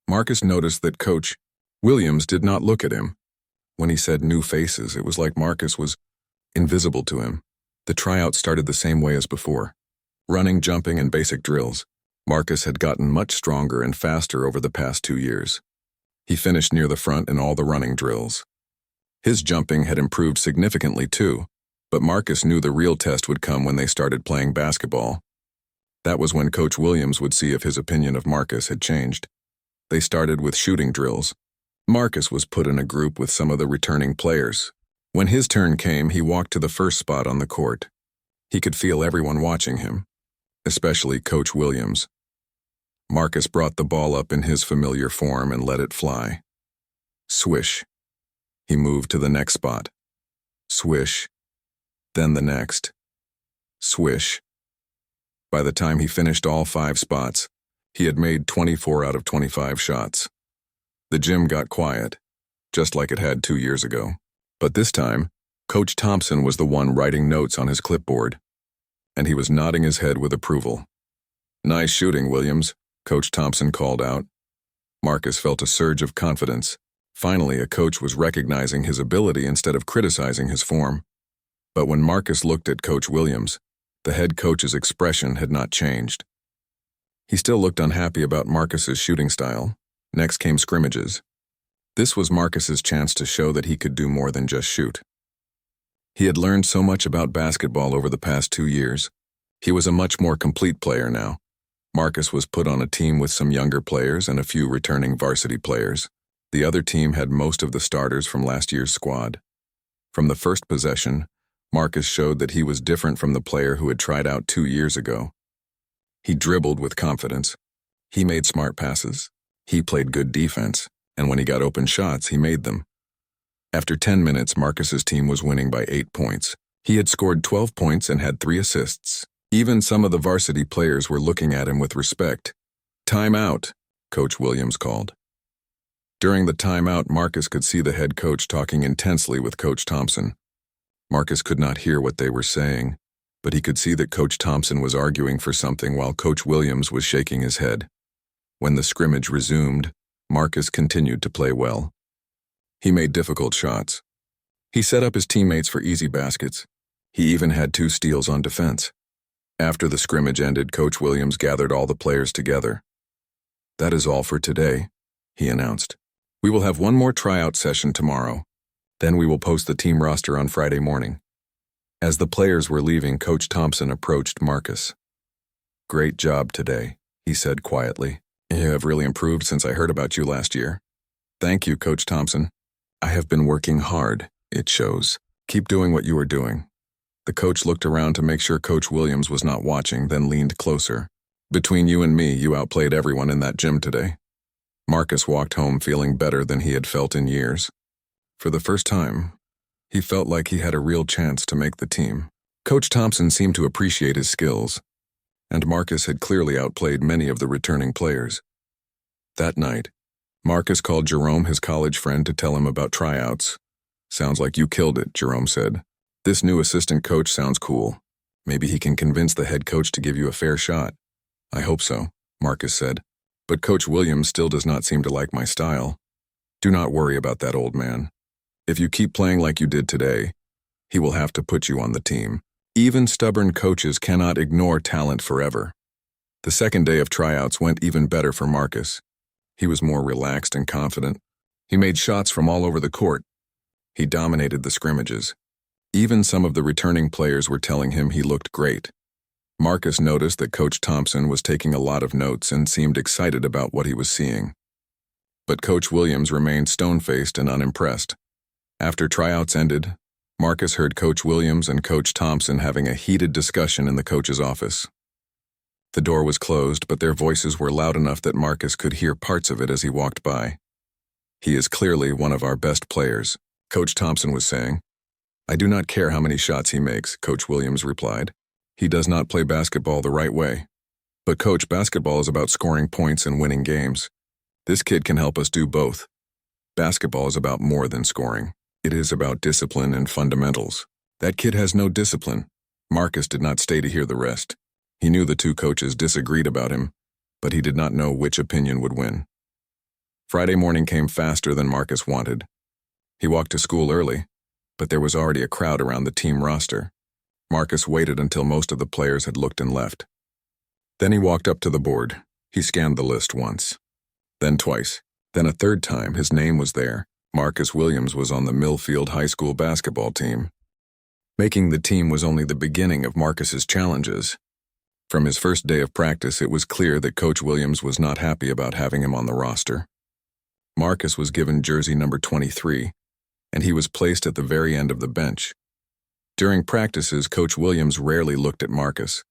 Marcus noticed that Coach Williams did not look at him. When he said new faces, it was like Marcus was invisible to him. The tryout started the same way as before. Running, jumping, and basic drills. Marcus had gotten much stronger and faster over the past 2 years. He finished near the front in all the running drills. His jumping had improved significantly too, but Marcus knew the real test would come when they started playing basketball. That was when Coach Williams would see if his opinion of Marcus had changed. They started with shooting drills. Marcus was put in a group with some of the returning players. When his turn came, he walked to the first spot on the court. He could feel everyone watching him, especially Coach Williams. Marcus brought the ball up in his familiar form and let it fly. Swish. He moved to the next spot. Swish. Then the next. Swish. By the time he finished all 5 spots, he had made 24 out of 25 shots. The gym got quiet. just like it had 2 years ago. But this time, Coach Thompson was the one writing notes on his clipboard, and he was nodding his head with approval. "Nice shooting, Williams," Coach Thompson called out. Marcus felt a surge of confidence. Finally, a coach was recognizing his ability instead of criticizing his form. But when Marcus looked at Coach Williams, the head coach's expression had not changed. He still looked unhappy about Marcus's shooting style. Next came scrimmages. This was Marcus's chance to show that he could do more than just shoot. He had learned so much about basketball over the past 2 years. He was a much more complete player now. Marcus was put on a team with some younger players and a few returning varsity players. The other team had most of the starters from last year's squad. From the first possession, Marcus showed that he was different from the player who had tried out 2 years ago. He dribbled with confidence. He made smart passes. He played good defense, and when he got open shots, he made them. After 10 minutes, Marcus's team was winning by 8 points. He had scored 12 points and had 3 assists. Even some of the varsity players were looking at him with respect. "Time out," Coach Williams called. During the timeout, Marcus could see the head coach talking intensely with Coach Thompson. Marcus could not hear what they were saying, but he could see that Coach Thompson was arguing for something while Coach Williams was shaking his head. When the scrimmage resumed, Marcus continued to play well. He made difficult shots. He set up his teammates for easy baskets. He even had 2 steals on defense. After the scrimmage ended, Coach Williams gathered all the players together. "That is all for today," he announced. "We will have one more tryout session tomorrow. Then we will post the team roster on Friday morning." As the players were leaving, Coach Thompson approached Marcus. "Great job today," he said quietly. "You have really improved since I heard about you last year." "Thank you, Coach Thompson. I have been working hard. It shows. Keep doing what you are doing." The coach looked around to make sure Coach Williams was not watching, then leaned closer. "Between you and me, you outplayed everyone in that gym today." Marcus walked home feeling better than he had felt in years. For the first time, he felt like he had a real chance to make the team. Coach Thompson seemed to appreciate his skills, and Marcus had clearly outplayed many of the returning players. That night, Marcus called Jerome, his college friend, to tell him about tryouts. "Sounds like you killed it," Jerome said. "This new assistant coach sounds cool. Maybe he can convince the head coach to give you a fair shot." "I hope so," Marcus said. "But Coach Williams still does not seem to like my style." "Do not worry about that, old man. If you keep playing like you did today, he will have to put you on the team. Even stubborn coaches cannot ignore talent forever." The second day of tryouts went even better for Marcus. He was more relaxed and confident. He made shots from all over the court. He dominated the scrimmages. Even some of the returning players were telling him he looked great. Marcus noticed that Coach Thompson was taking a lot of notes and seemed excited about what he was seeing. But Coach Williams remained stone-faced and unimpressed. After tryouts ended, Marcus heard Coach Williams and Coach Thompson having a heated discussion in the coach's office. The door was closed, but their voices were loud enough that Marcus could hear parts of it as he walked by. "He is clearly one of our best players," Coach Thompson was saying. "I do not care how many shots he makes," Coach Williams replied. "He does not play basketball the right way." "But Coach, basketball is about scoring points and winning games. This kid can help us do both. Basketball is about more than scoring. It is about discipline and fundamentals. That kid has no discipline." Marcus did not stay to hear the rest. He knew the 2 coaches disagreed about him, but he did not know which opinion would win. Friday morning came faster than Marcus wanted. He walked to school early, but there was already a crowd around the team roster. Marcus waited until most of the players had looked and left. Then he walked up to the board. He scanned the list once, then twice, then a third time. His name was there. Marcus Williams was on the Millfield High School basketball team. Making the team was only the beginning of Marcus's challenges. From his first day of practice, it was clear that Coach Williams was not happy about having him on the roster. Marcus was given jersey number 23, and he was placed at the very end of the bench. During practices, Coach Williams rarely looked at Marcus.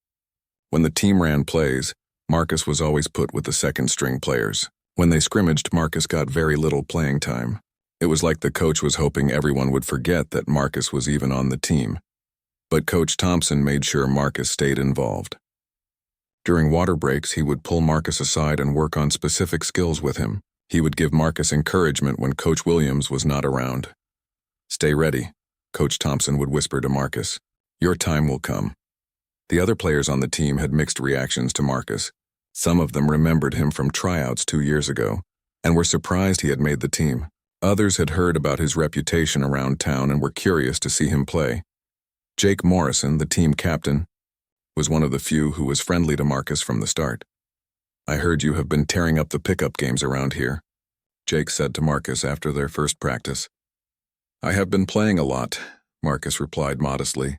When the team ran plays, Marcus was always put with the second-string players. When they scrimmaged, Marcus got very little playing time. It was like the coach was hoping everyone would forget that Marcus was even on the team. But Coach Thompson made sure Marcus stayed involved. During water breaks, he would pull Marcus aside and work on specific skills with him. He would give Marcus encouragement when Coach Williams was not around. "Stay ready," Coach Thompson would whisper to Marcus. "Your time will come." The other players on the team had mixed reactions to Marcus. Some of them remembered him from tryouts 2 years ago and were surprised he had made the team. Others had heard about his reputation around town and were curious to see him play. Jake Morrison, the team captain, was one of the few who was friendly to Marcus from the start. "I heard you have been tearing up the pickup games around here," Jake said to Marcus after their first practice. "I have been playing a lot," Marcus replied modestly.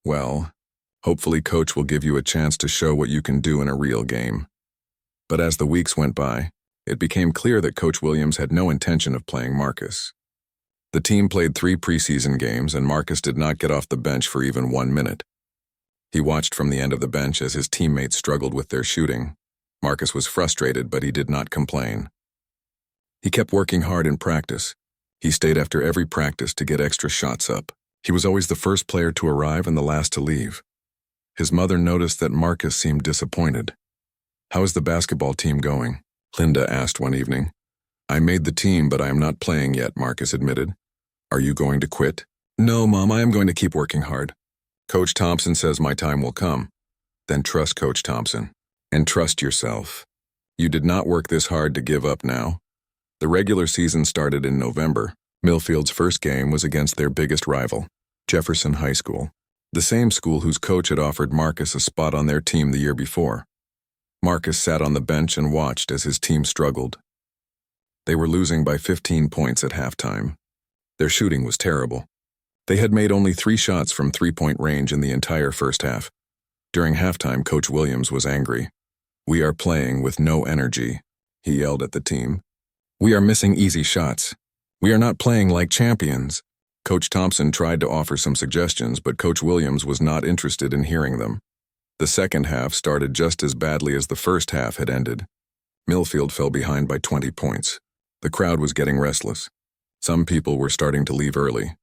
"Well, hopefully Coach will give you a chance to show what you can do in a real game." But as the weeks went by, it became clear that Coach Williams had no intention of playing Marcus. The team played 3 preseason games, and Marcus did not get off the bench for even 1 minute. He watched from the end of the bench as his teammates struggled with their shooting. Marcus was frustrated, but he did not complain. He kept working hard in practice. He stayed after every practice to get extra shots up. He was always the first player to arrive and the last to leave. His mother noticed that Marcus seemed disappointed. "How is the basketball team going?" Linda asked one evening. "I made the team, but I am not playing yet," Marcus admitted. "Are you going to quit?" "No, Mom, I am going to keep working hard. Coach Thompson says my time will come." "Then trust Coach Thompson. And trust yourself. You did not work this hard to give up now." The regular season started in November. Millfield's first game was against their biggest rival, Jefferson High School, the same school whose coach had offered Marcus a spot on their team the year before. Marcus sat on the bench and watched as his team struggled. They were losing by 15 points at halftime. Their shooting was terrible. They had made only 3 shots from three-point range in the entire first half. During halftime, Coach Williams was angry. "We are playing with no energy," he yelled at the team. "We are missing easy shots. We are not playing like champions." Coach Thompson tried to offer some suggestions, but Coach Williams was not interested in hearing them. The second half started just as badly as the first half had ended. Millfield fell behind by 20 points. The crowd was getting restless. Some people were starting to leave early.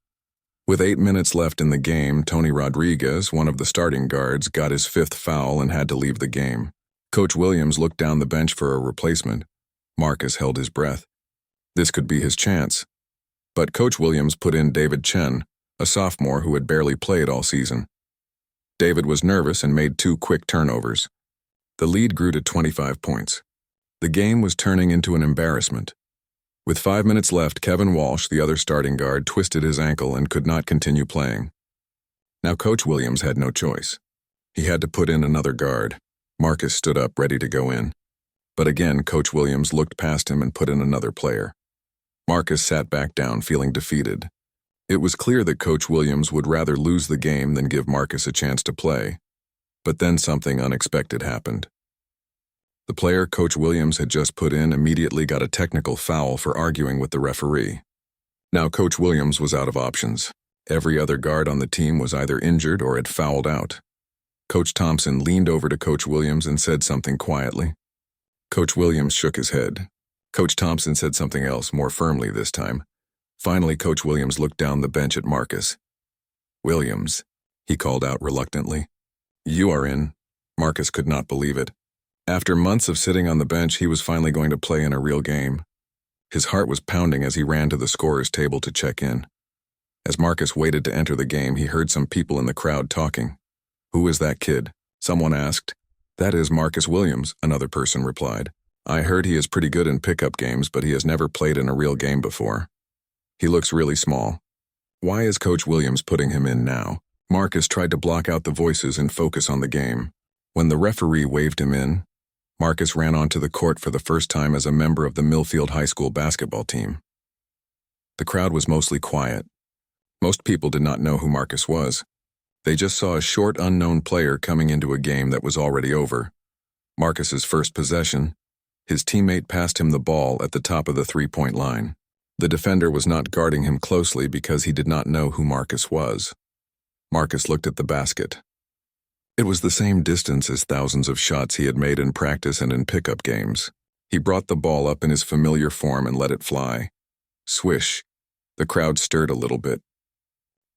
With 8 minutes left in the game, Tony Rodriguez, one of the starting guards, got his 5th foul and had to leave the game. Coach Williams looked down the bench for a replacement. Marcus held his breath. This could be his chance. But Coach Williams put in David Chen, a sophomore who had barely played all season. David was nervous and made 2 quick turnovers. The lead grew to 25 points. The game was turning into an embarrassment. With 5 minutes left, Kevin Walsh, the other starting guard, twisted his ankle and could not continue playing. Now Coach Williams had no choice. He had to put in another guard. Marcus stood up, ready to go in. But again, Coach Williams looked past him and put in another player. Marcus sat back down, feeling defeated. It was clear that Coach Williams would rather lose the game than give Marcus a chance to play. But then something unexpected happened. The player Coach Williams had just put in immediately got a technical foul for arguing with the referee. Now Coach Williams was out of options. Every other guard on the team was either injured or had fouled out. Coach Thompson leaned over to Coach Williams and said something quietly. Coach Williams shook his head. Coach Thompson said something else, more firmly this time. Finally, Coach Williams looked down the bench at Marcus. "Williams," he called out reluctantly. "You are in." Marcus could not believe it. After months of sitting on the bench, he was finally going to play in a real game. His heart was pounding as he ran to the scorer's table to check in. As Marcus waited to enter the game, he heard some people in the crowd talking. "Who is that kid?" someone asked. "That is Marcus Williams," another person replied. "I heard he is pretty good in pickup games, but he has never played in a real game before. He looks really small. Why is Coach Williams putting him in now?" Marcus tried to block out the voices and focus on the game. When the referee waved him in, Marcus ran onto the court for the first time as a member of the Millfield High School basketball team. The crowd was mostly quiet. Most people did not know who Marcus was. They just saw a short, unknown player coming into a game that was already over. Marcus's first possession, his teammate passed him the ball at the top of the three-point line. The defender was not guarding him closely because he did not know who Marcus was. Marcus looked at the basket. It was the same distance as thousands of shots he had made in practice and in pickup games. He brought the ball up in his familiar form and let it fly. Swish. The crowd stirred a little bit.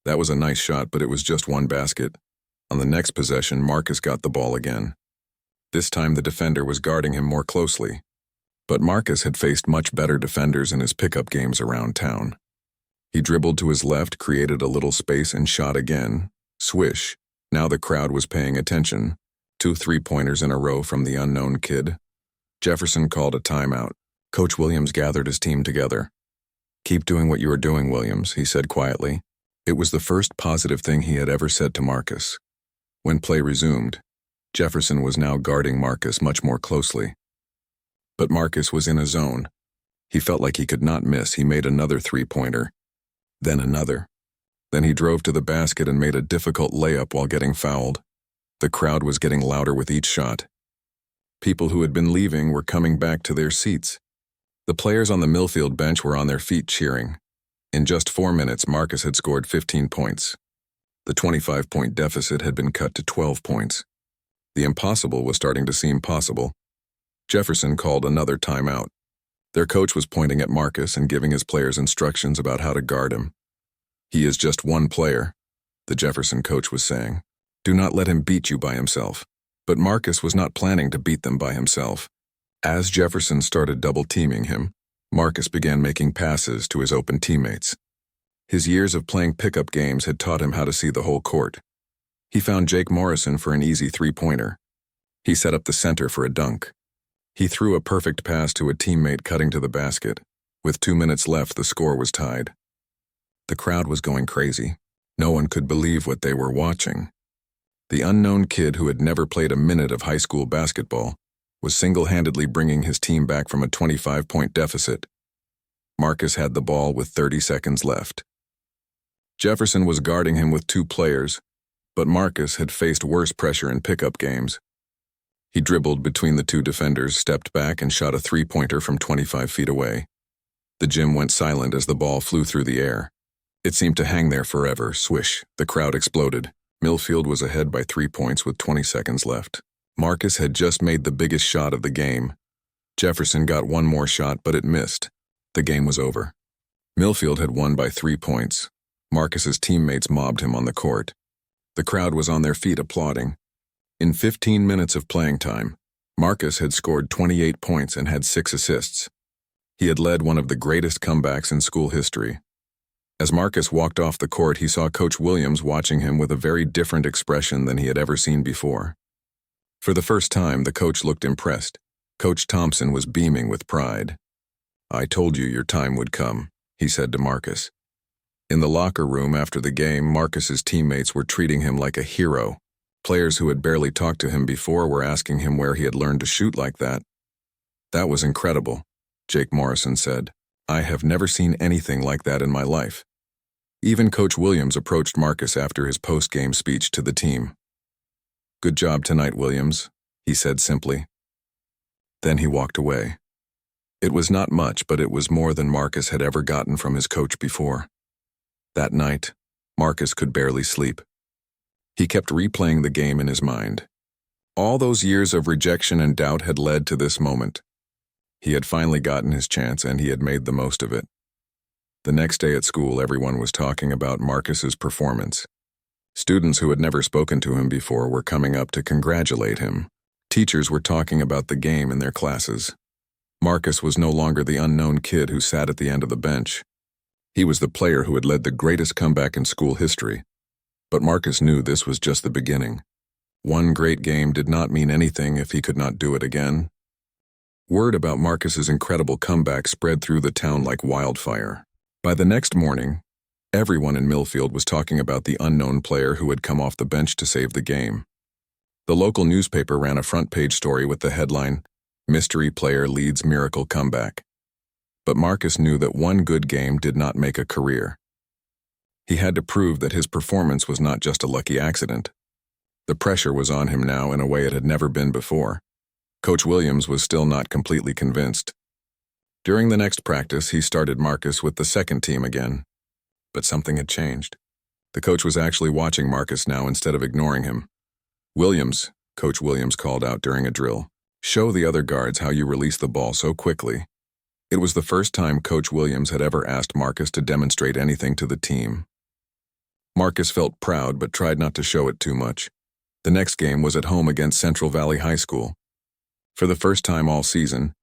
That was a nice shot, but it was just one basket. On the next possession, Marcus got the ball again. This time the defender was guarding him more closely. But Marcus had faced much better defenders in his pickup games around town. He dribbled to his left, created a little space, and shot again. Swish. Now the crowd was paying attention. 2 3-pointers in a row from the unknown kid. Jefferson called a timeout. Coach Williams gathered his team together. "Keep doing what you are doing, Williams," he said quietly. It was the first positive thing he had ever said to Marcus. When play resumed, Jefferson was now guarding Marcus much more closely. But Marcus was in a zone. He felt like he could not miss. He made another 3-pointer. Then another. Then he drove to the basket and made a difficult layup while getting fouled. The crowd was getting louder with each shot. People who had been leaving were coming back to their seats. The players on the Millfield bench were on their feet cheering. In just 4 minutes, Marcus had scored 15 points. The 25-point deficit had been cut to 12 points. The impossible was starting to seem possible. Jefferson called another timeout. Their coach was pointing at Marcus and giving his players instructions about how to guard him. "He is just one player," the Jefferson coach was saying. "Do not let him beat you by himself." But Marcus was not planning to beat them by himself. As Jefferson started double-teaming him, Marcus began making passes to his open teammates. His years of playing pickup games had taught him how to see the whole court. He found Jake Morrison for an easy 3-pointer. He set up the center for a dunk. He threw a perfect pass to a teammate cutting to the basket. With 2 minutes left, the score was tied. The crowd was going crazy. No one could believe what they were watching. The unknown kid who had never played a minute of high school basketball was single-handedly bringing his team back from a 25-point deficit. Marcus had the ball with 30 seconds left. Jefferson was guarding him with 2 players, but Marcus had faced worse pressure in pickup games. He dribbled between the 2 defenders, stepped back, and shot a 3-pointer from 25 feet away. The gym went silent as the ball flew through the air. It seemed to hang there forever. Swish. The crowd exploded. Millfield was ahead by 3 points with 20 seconds left. Marcus had just made the biggest shot of the game. Jefferson got one more shot, but it missed. The game was over. Millfield had won by 3 points. Marcus's teammates mobbed him on the court. The crowd was on their feet applauding. In 15 minutes of playing time, Marcus had scored 28 points and had 6 assists. He had led one of the greatest comebacks in school history. As Marcus walked off the court, he saw Coach Williams watching him with a very different expression than he had ever seen before. For the first time, the coach looked impressed. Coach Thompson was beaming with pride. "I told you your time would come," he said to Marcus. In the locker room after the game, Marcus's teammates were treating him like a hero. Players who had barely talked to him before were asking him where he had learned to shoot like that. "That was incredible," Jake Morrison said. "I have never seen anything like that in my life." Even Coach Williams approached Marcus after his post-game speech to the team. "Good job tonight, Williams," he said simply. Then he walked away. It was not much, but it was more than Marcus had ever gotten from his coach before. That night, Marcus could barely sleep. He kept replaying the game in his mind. All those years of rejection and doubt had led to this moment. He had finally gotten his chance, and he had made the most of it. The next day at school, everyone was talking about Marcus's performance. Students who had never spoken to him before were coming up to congratulate him. Teachers were talking about the game in their classes. Marcus was no longer the unknown kid who sat at the end of the bench. He was the player who had led the greatest comeback in school history. But Marcus knew this was just the beginning. One great game did not mean anything if he could not do it again. Word about Marcus's incredible comeback spread through the town like wildfire. By the next morning, everyone in Millfield was talking about the unknown player who had come off the bench to save the game. The local newspaper ran a front-page story with the headline, "Mystery Player Leads Miracle Comeback." But Marcus knew that one good game did not make a career. He had to prove that his performance was not just a lucky accident. The pressure was on him now in a way it had never been before. Coach Williams was still not completely convinced. During the next practice, he started Marcus with the second team again. But something had changed. The coach was actually watching Marcus now instead of ignoring him. "Williams," Coach Williams called out during a drill, "show the other guards how you release the ball so quickly." It was the first time Coach Williams had ever asked Marcus to demonstrate anything to the team. Marcus felt proud but tried not to show it too much. The next game was at home against Central Valley High School. For the first time all season,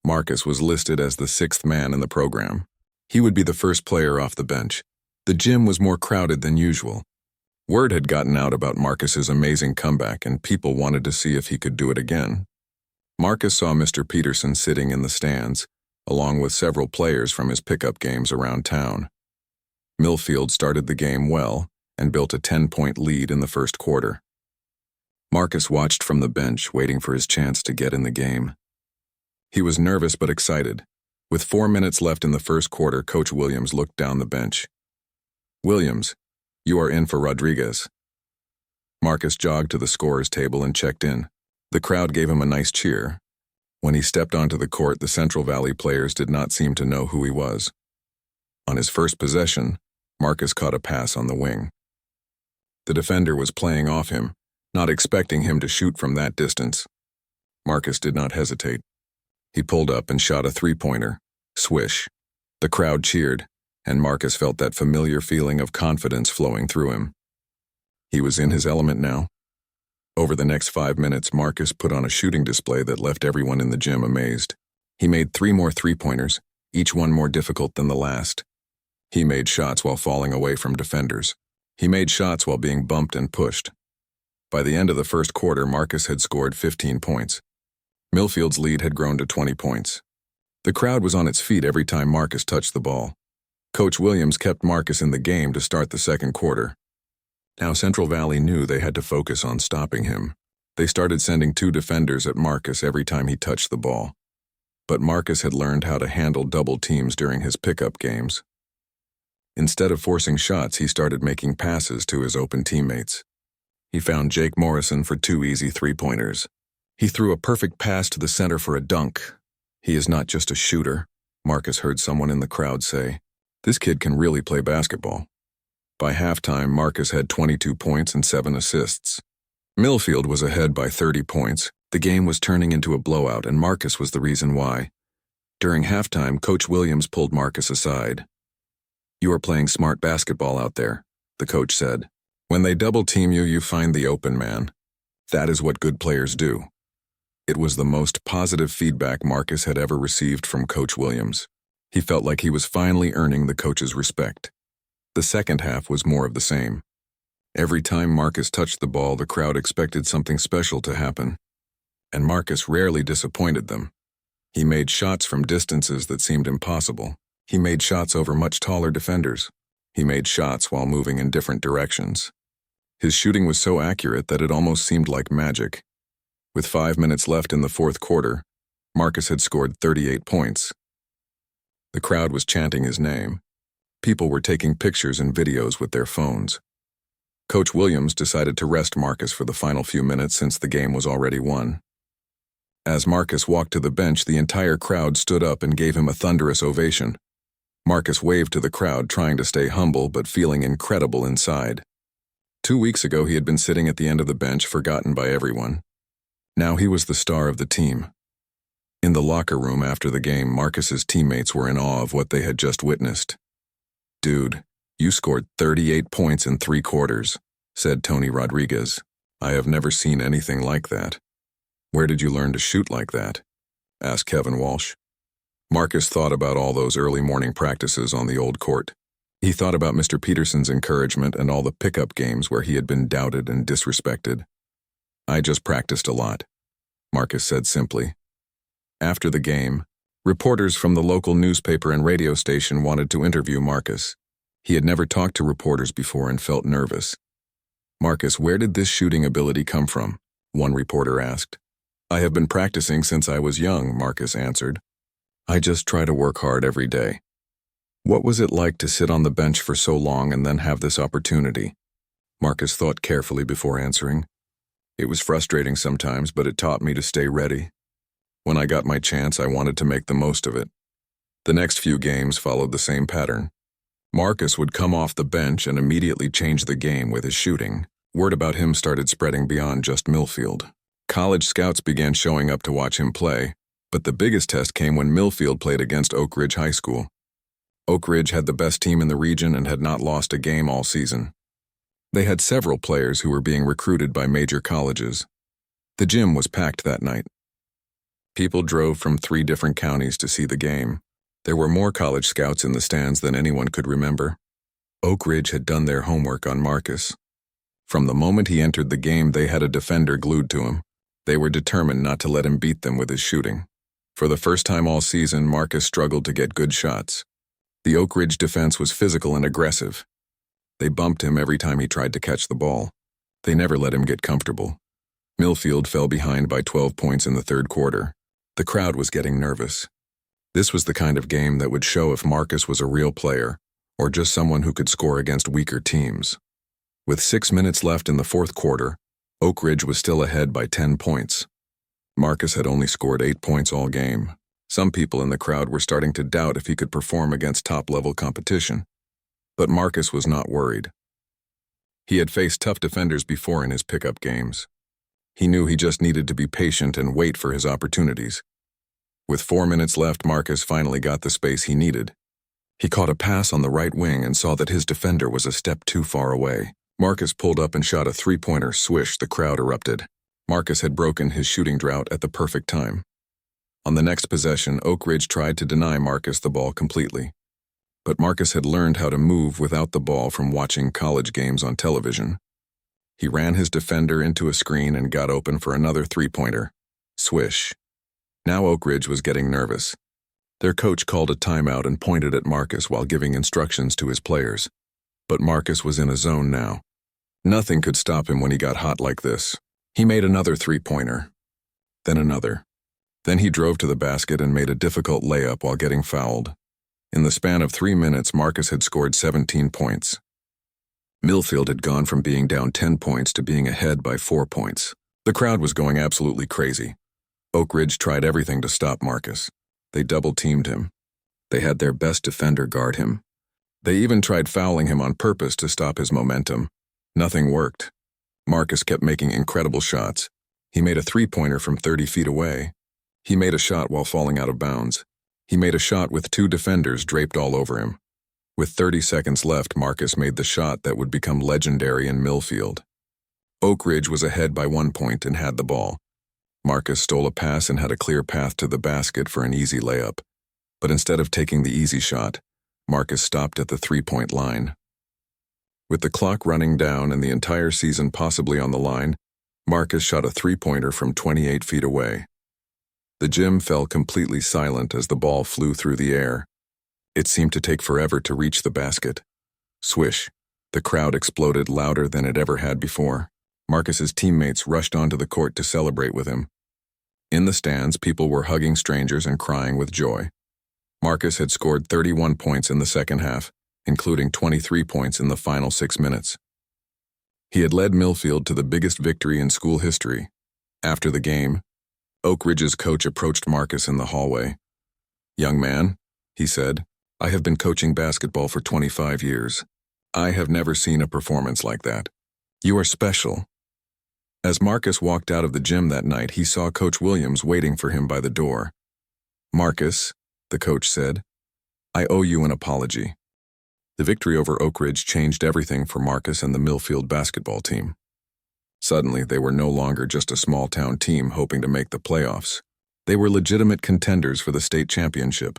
Marcus was listed as the sixth man in the program. He would be the first player off the bench. The gym was more crowded than usual. Word had gotten out about Marcus's amazing comeback, and people wanted to see if he could do it again. Marcus saw Mr. Peterson sitting in the stands, along with several players from his pickup games around town. Millfield started the game well and built a 10-point lead in the first quarter. Marcus watched from the bench, waiting for his chance to get in the game. He was nervous but excited. With 4 minutes left in the first quarter, Coach Williams looked down the bench. "Williams, you are in for Rodriguez." Marcus jogged to the scorer's table and checked in. The crowd gave him a nice cheer. When he stepped onto the court, the Central Valley players did not seem to know who he was. On his first possession, Marcus caught a pass on the wing. The defender was playing off him, not expecting him to shoot from that distance. Marcus did not hesitate. He pulled up and shot a three-pointer. Swish. The crowd cheered, and Marcus felt that familiar feeling of confidence flowing through him. He was in his element now. Over the next 5 minutes, Marcus put on a shooting display that left everyone in the gym amazed. He made 3 more three-pointers, each one more difficult than the last. He made shots while falling away from defenders. He made shots while being bumped and pushed. By the end of the first quarter, Marcus had scored 15 points. Millfield's lead had grown to 20 points. The crowd was on its feet every time Marcus touched the ball. Coach Williams kept Marcus in the game to start the second quarter. Now Central Valley knew they had to focus on stopping him. They started sending 2 defenders at Marcus every time he touched the ball. But Marcus had learned how to handle double teams during his pickup games. Instead of forcing shots, he started making passes to his open teammates. He found Jake Morrison for 2 easy three-pointers. He threw a perfect pass to the center for a dunk. "He is not just a shooter," Marcus heard someone in the crowd say. "This kid can really play basketball." By halftime, Marcus had 22 points and 7 assists. Millfield was ahead by 30 points. The game was turning into a blowout, and Marcus was the reason why. During halftime, Coach Williams pulled Marcus aside. "You are playing smart basketball out there," the coach said. "When they double-team you, you find the open man. That is what good players do." It was the most positive feedback Marcus had ever received from Coach Williams. He felt like he was finally earning the coach's respect. The second half was more of the same. Every time Marcus touched the ball, the crowd expected something special to happen. And Marcus rarely disappointed them. He made shots from distances that seemed impossible. He made shots over much taller defenders. He made shots while moving in different directions. His shooting was so accurate that it almost seemed like magic. With 5 minutes left in the fourth quarter, Marcus had scored 38 points. The crowd was chanting his name. People were taking pictures and videos with their phones. Coach Williams decided to rest Marcus for the final few minutes since the game was already won. As Marcus walked to the bench, the entire crowd stood up and gave him a thunderous ovation. Marcus waved to the crowd, trying to stay humble but feeling incredible inside. 2 weeks ago, he had been sitting at the end of the bench, forgotten by everyone. Now he was the star of the team. In the locker room after the game, Marcus's teammates were in awe of what they had just witnessed. "Dude, you scored 38 points in 3 quarters, said Tony Rodriguez. "I have never seen anything like that." "Where did you learn to shoot like that?" asked Kevin Walsh. Marcus thought about all those early morning practices on the old court. He thought about Mr. Peterson's encouragement and all the pickup games where he had been doubted and disrespected. "I just practiced a lot," Marcus said simply. After the game, reporters from the local newspaper and radio station wanted to interview Marcus. He had never talked to reporters before and felt nervous. "Marcus, where did this shooting ability come from?" one reporter asked. "I have been practicing since I was young," Marcus answered. "I just try to work hard every day." What was it like to sit on the bench for so long and then have this opportunity? Marcus thought carefully before answering. "It was frustrating sometimes, but it taught me to stay ready. When I got my chance, I wanted to make the most of it." The next few games followed the same pattern. Marcus would come off the bench and immediately change the game with his shooting. Word about him started spreading beyond just Millfield. College scouts began showing up to watch him play, but the biggest test came when Millfield played against Oak Ridge High School. Oak Ridge had the best team in the region and had not lost a game all season. They had several players who were being recruited by major colleges. The gym was packed that night. People drove from 3 different counties to see the game. There were more college scouts in the stands than anyone could remember. Oak Ridge had done their homework on Marcus. From the moment he entered the game, they had a defender glued to him. They were determined not to let him beat them with his shooting. For the first time all season, Marcus struggled to get good shots. The Oak Ridge defense was physical and aggressive. They bumped him every time he tried to catch the ball. They never let him get comfortable. Millfield fell behind by 12 points in the third quarter. The crowd was getting nervous. This was the kind of game that would show if Marcus was a real player, or just someone who could score against weaker teams. With 6 minutes left in the fourth quarter, Oak Ridge was still ahead by 10 points. Marcus had only scored 8 points all game. Some people in the crowd were starting to doubt if he could perform against top-level competition. But Marcus was not worried. He had faced tough defenders before in his pickup games. He knew he just needed to be patient and wait for his opportunities. With 4 minutes left, Marcus finally got the space he needed. He caught a pass on the right wing and saw that his defender was a step too far away. Marcus pulled up and shot a three-pointer. Swish, the crowd erupted. Marcus had broken his shooting drought at the perfect time. On the next possession, Oak Ridge tried to deny Marcus the ball completely. But Marcus had learned how to move without the ball from watching college games on television. He ran his defender into a screen and got open for another three-pointer. Swish. Now Oak Ridge was getting nervous. Their coach called a timeout and pointed at Marcus while giving instructions to his players. But Marcus was in a zone now. Nothing could stop him when he got hot like this. He made another three-pointer. Then another. Then he drove to the basket and made a difficult layup while getting fouled. In the span of 3 minutes, Marcus had scored 17 points. Millfield had gone from being down 10 points to being ahead by 4 points. The crowd was going absolutely crazy. Oak Ridge tried everything to stop Marcus. They double-teamed him. They had their best defender guard him. They even tried fouling him on purpose to stop his momentum. Nothing worked. Marcus kept making incredible shots. He made a three-pointer from 30 feet away. He made a shot while falling out of bounds. He made a shot with 2 defenders draped all over him. With 30 seconds left, Marcus made the shot that would become legendary in Millfield. Oak Ridge was ahead by 1 point and had the ball. Marcus stole a pass and had a clear path to the basket for an easy layup. But instead of taking the easy shot, Marcus stopped at the three-point line. With the clock running down and the entire season possibly on the line, Marcus shot a three-pointer from 28 feet away. The gym fell completely silent as the ball flew through the air. It seemed to take forever to reach the basket. Swish. The crowd exploded louder than it ever had before. Marcus's teammates rushed onto the court to celebrate with him. In the stands, people were hugging strangers and crying with joy. Marcus had scored 31 points in the second half, including 23 points in the final 6 minutes. He had led Millfield to the biggest victory in school history. After the game, Oak Ridge's coach approached Marcus in the hallway. "Young man," he said, "I have been coaching basketball for 25 years. I have never seen a performance like that. You are special." As Marcus walked out of the gym that night, he saw Coach Williams waiting for him by the door. "Marcus," the coach said, "I owe you an apology." The victory over Oak Ridge changed everything for Marcus and the Millfield basketball team. Suddenly, they were no longer just a small-town team hoping to make the playoffs. They were legitimate contenders for the state championship.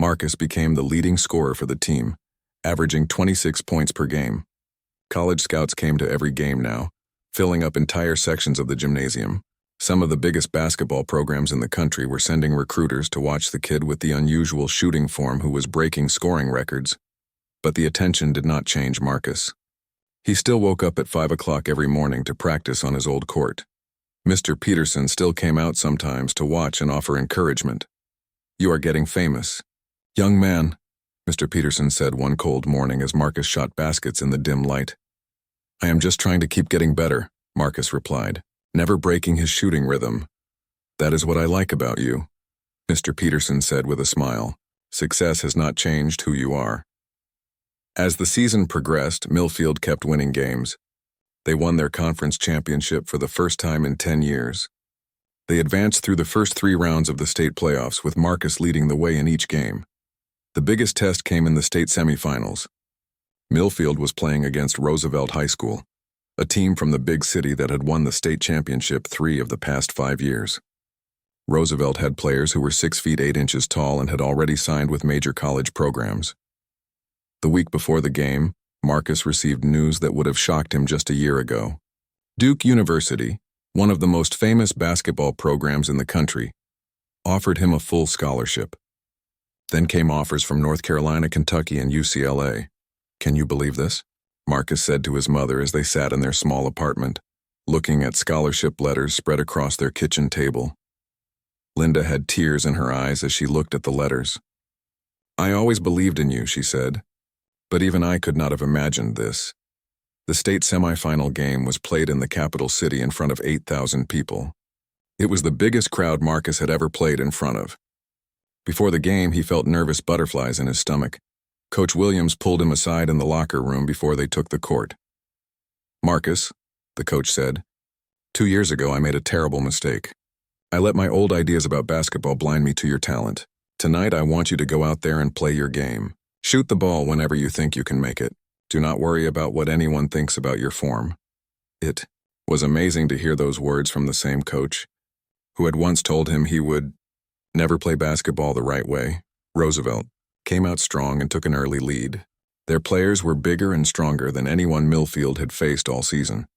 Marcus became the leading scorer for the team, averaging 26 points per game. College scouts came to every game now, filling up entire sections of the gymnasium. Some of the biggest basketball programs in the country were sending recruiters to watch the kid with the unusual shooting form who was breaking scoring records. But the attention did not change Marcus. He still woke up at 5 o'clock every morning to practice on his old court. Mr. Peterson still came out sometimes to watch and offer encouragement. "You are getting famous." "Young man," Mr. Peterson said one cold morning as Marcus shot baskets in the dim light. "I am just trying to keep getting better," Marcus replied, never breaking his shooting rhythm. "That is what I like about you," Mr. Peterson said with a smile. "Success has not changed who you are." As the season progressed, Millfield kept winning games. They won their conference championship for the first time in 10 years. They advanced through the first 3 rounds of the state playoffs, with Marcus leading the way in each game. The biggest test came in the state semifinals. Millfield was playing against Roosevelt High School, a team from the big city that had won the state championship 3 of the past 5 years. Roosevelt had players who were 6 feet 8 inches tall and had already signed with major college programs. The week before the game, Marcus received news that would have shocked him just a year ago. Duke University, one of the most famous basketball programs in the country, offered him a full scholarship. Then came offers from North Carolina, Kentucky, and UCLA. "Can you believe this?" Marcus said to his mother as they sat in their small apartment, looking at scholarship letters spread across their kitchen table. Linda had tears in her eyes as she looked at the letters. "I always believed in you," she said, "but even I could not have imagined this." The state semifinal game was played in the capital city in front of 8,000 people. It was the biggest crowd Marcus had ever played in front of. Before the game, he felt nervous butterflies in his stomach. Coach Williams pulled him aside in the locker room before they took the court. "Marcus," the coach said, "2 years ago I made a terrible mistake. I let my old ideas about basketball blind me to your talent. Tonight I want you to go out there and play your game. Shoot the ball whenever you think you can make it. Do not worry about what anyone thinks about your form." It was amazing to hear those words from the same coach, who had once told him he would never play basketball the right way. Roosevelt came out strong and took an early lead. Their players were bigger and stronger than anyone Millfield had faced all season.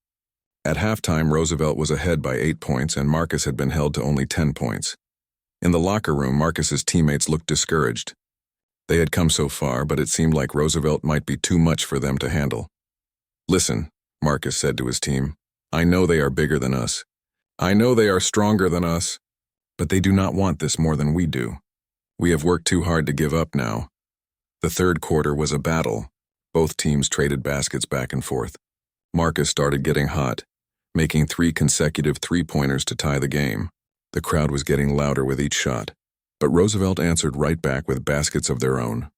At halftime, Roosevelt was ahead by 8 points and Marcus had been held to only 10 points. In the locker room, Marcus's teammates looked discouraged. They had come so far, but it seemed like Roosevelt might be too much for them to handle. "Listen," Marcus said to his team, "I know they are bigger than us. I know they are stronger than us, but they do not want this more than we do. We have worked too hard to give up now." The third quarter was a battle. Both teams traded baskets back and forth. Marcus started getting hot, making 3 consecutive three-pointers to tie the game. The crowd was getting louder with each shot, but Roosevelt answered right back with baskets of their own.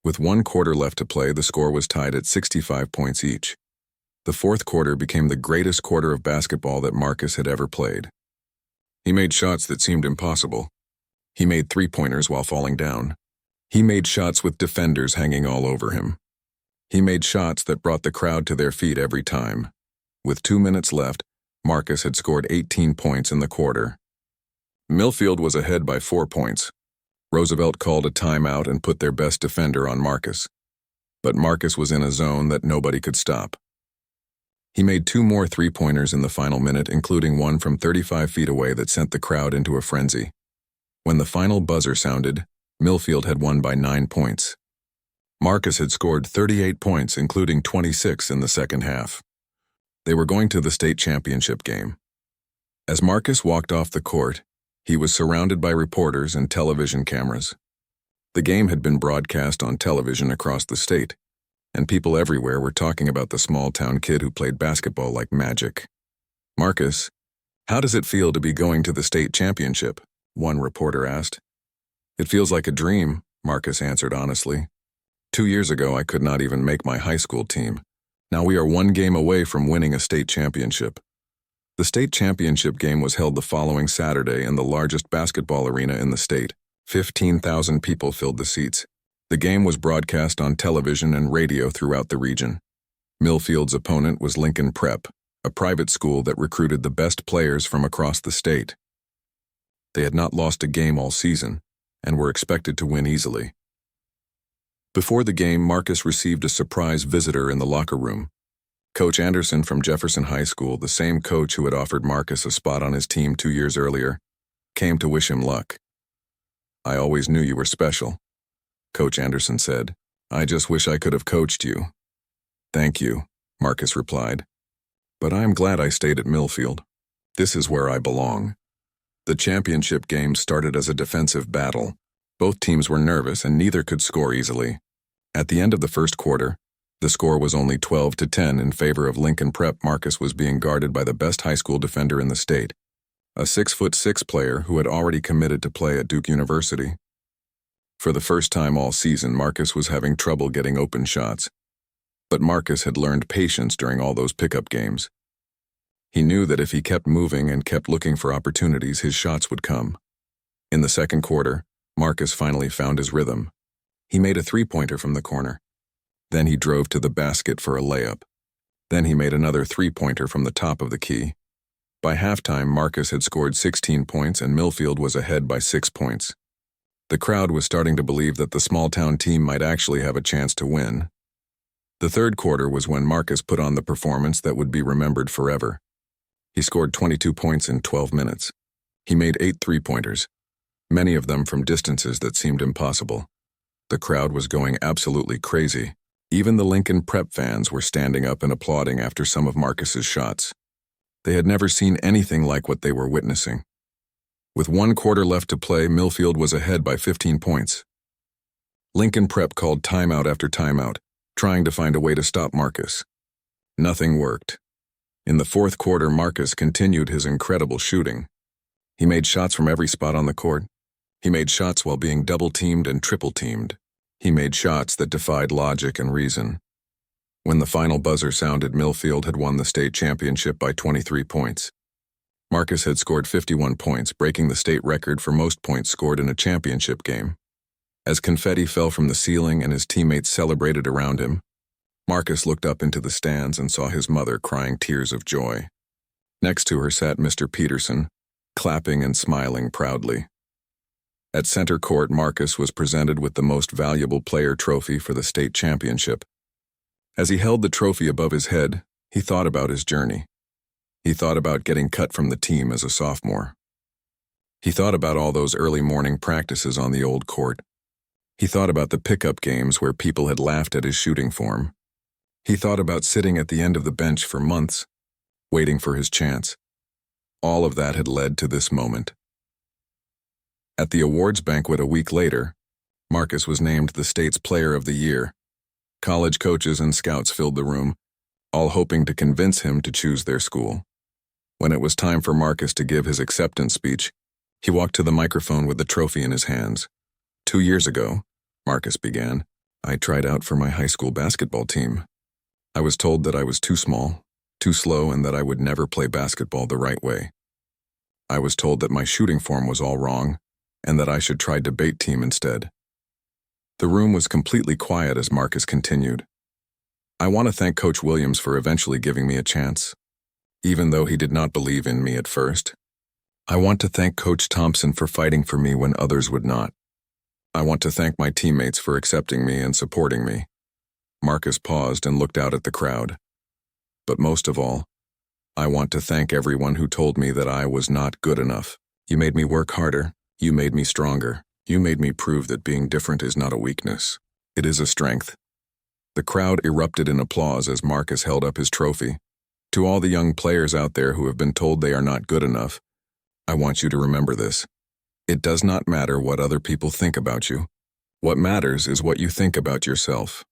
With 1 quarter left to play, the score was tied at 65 points each. The fourth quarter became the greatest quarter of basketball that Marcus had ever played. He made shots that seemed impossible. He made three-pointers while falling down. He made shots with defenders hanging all over him. He made shots that brought the crowd to their feet every time. With 2 minutes left, Marcus had scored 18 points in the quarter. Millfield was ahead by 4 points. Roosevelt called a timeout and put their best defender on Marcus. But Marcus was in a zone that nobody could stop. He made 2 more three-pointers in the final minute, including one from 35 feet away that sent the crowd into a frenzy. When the final buzzer sounded, Millfield had won by 9 points. Marcus had scored 38 points, including 26 in the second half. They were going to the state championship game. As Marcus walked off the court, he was surrounded by reporters and television cameras. The game had been broadcast on television across the state, and people everywhere were talking about the small-town kid who played basketball like magic. "Marcus, how does it feel to be going to the state championship?" one reporter asked. "It feels like a dream," Marcus answered honestly. 2 years ago, I could not even make my high school team. Now we are 1 game away from winning a state championship. The state championship game was held the following Saturday in the largest basketball arena in the state. 15,000 people filled the seats. The game was broadcast on television and radio throughout the region. Millfield's opponent was Lincoln Prep, a private school that recruited the best players from across the state. They had not lost a game all season and were expected to win easily. Before the game, Marcus received a surprise visitor in the locker room. Coach Anderson from Jefferson High School, the same coach who had offered Marcus a spot on his team 2 years earlier, came to wish him luck. "I always knew you were special," Coach Anderson said. "I just wish I could have coached you." "Thank you," Marcus replied. "But I am glad I stayed at Millfield. This is where I belong." The championship game started as a defensive battle. Both teams were nervous and neither could score easily. At the end of the first quarter, the score was only 12-10 in favor of Lincoln Prep. Marcus was being guarded by the best high school defender in the state, a 6'6" player who had already committed to play at Duke University. For the first time all season, Marcus was having trouble getting open shots. But Marcus had learned patience during all those pickup games. He knew that if he kept moving and kept looking for opportunities, his shots would come. In the second quarter, Marcus finally found his rhythm. He made a three-pointer from the corner. Then he drove to the basket for a layup. Then he made another three-pointer from the top of the key. By halftime, Marcus had scored 16 points and Millfield was ahead by 6 points. The crowd was starting to believe that the small-town team might actually have a chance to win. The third quarter was when Marcus put on the performance that would be remembered forever. He scored 22 points in 12 minutes. He made 8 three-pointers, many of them from distances that seemed impossible. The crowd was going absolutely crazy. Even the Lincoln Prep fans were standing up and applauding after some of Marcus's shots. They had never seen anything like what they were witnessing. With 1 quarter left to play, Millfield was ahead by 15 points. Lincoln Prep called timeout after timeout, trying to find a way to stop Marcus. Nothing worked. In the fourth quarter, Marcus continued his incredible shooting. He made shots from every spot on the court. He made shots while being double-teamed and triple-teamed. He made shots that defied logic and reason. When the final buzzer sounded, Millfield had won the state championship by 23 points. Marcus had scored 51 points, breaking the state record for most points scored in a championship game. As confetti fell from the ceiling and his teammates celebrated around him, Marcus looked up into the stands and saw his mother crying tears of joy. Next to her sat Mr. Peterson, clapping and smiling proudly. At center court, Marcus was presented with the Most Valuable Player trophy for the state championship. As he held the trophy above his head, he thought about his journey. He thought about getting cut from the team as a sophomore. He thought about all those early morning practices on the old court. He thought about the pickup games where people had laughed at his shooting form. He thought about sitting at the end of the bench for months, waiting for his chance. All of that had led to this moment. At the awards banquet a week later, Marcus was named the state's Player of the Year. College coaches and scouts filled the room, all hoping to convince him to choose their school. When it was time for Marcus to give his acceptance speech, he walked to the microphone with the trophy in his hands. 2 years ago, Marcus began, I tried out for my high school basketball team. I was told that I was too small, too slow, and that I would never play basketball the right way. I was told that my shooting form was all wrong, and that I should try debate team instead. The room was completely quiet as Marcus continued. I want to thank Coach Williams for eventually giving me a chance, even though he did not believe in me at first. I want to thank Coach Thompson for fighting for me when others would not. I want to thank my teammates for accepting me and supporting me. Marcus paused and looked out at the crowd. But most of all, I want to thank everyone who told me that I was not good enough. You made me work harder. You made me stronger. You made me prove that being different is not a weakness. It is a strength. The crowd erupted in applause as Marcus held up his trophy. To all the young players out there who have been told they are not good enough, I want you to remember this. It does not matter what other people think about you. What matters is what you think about yourself.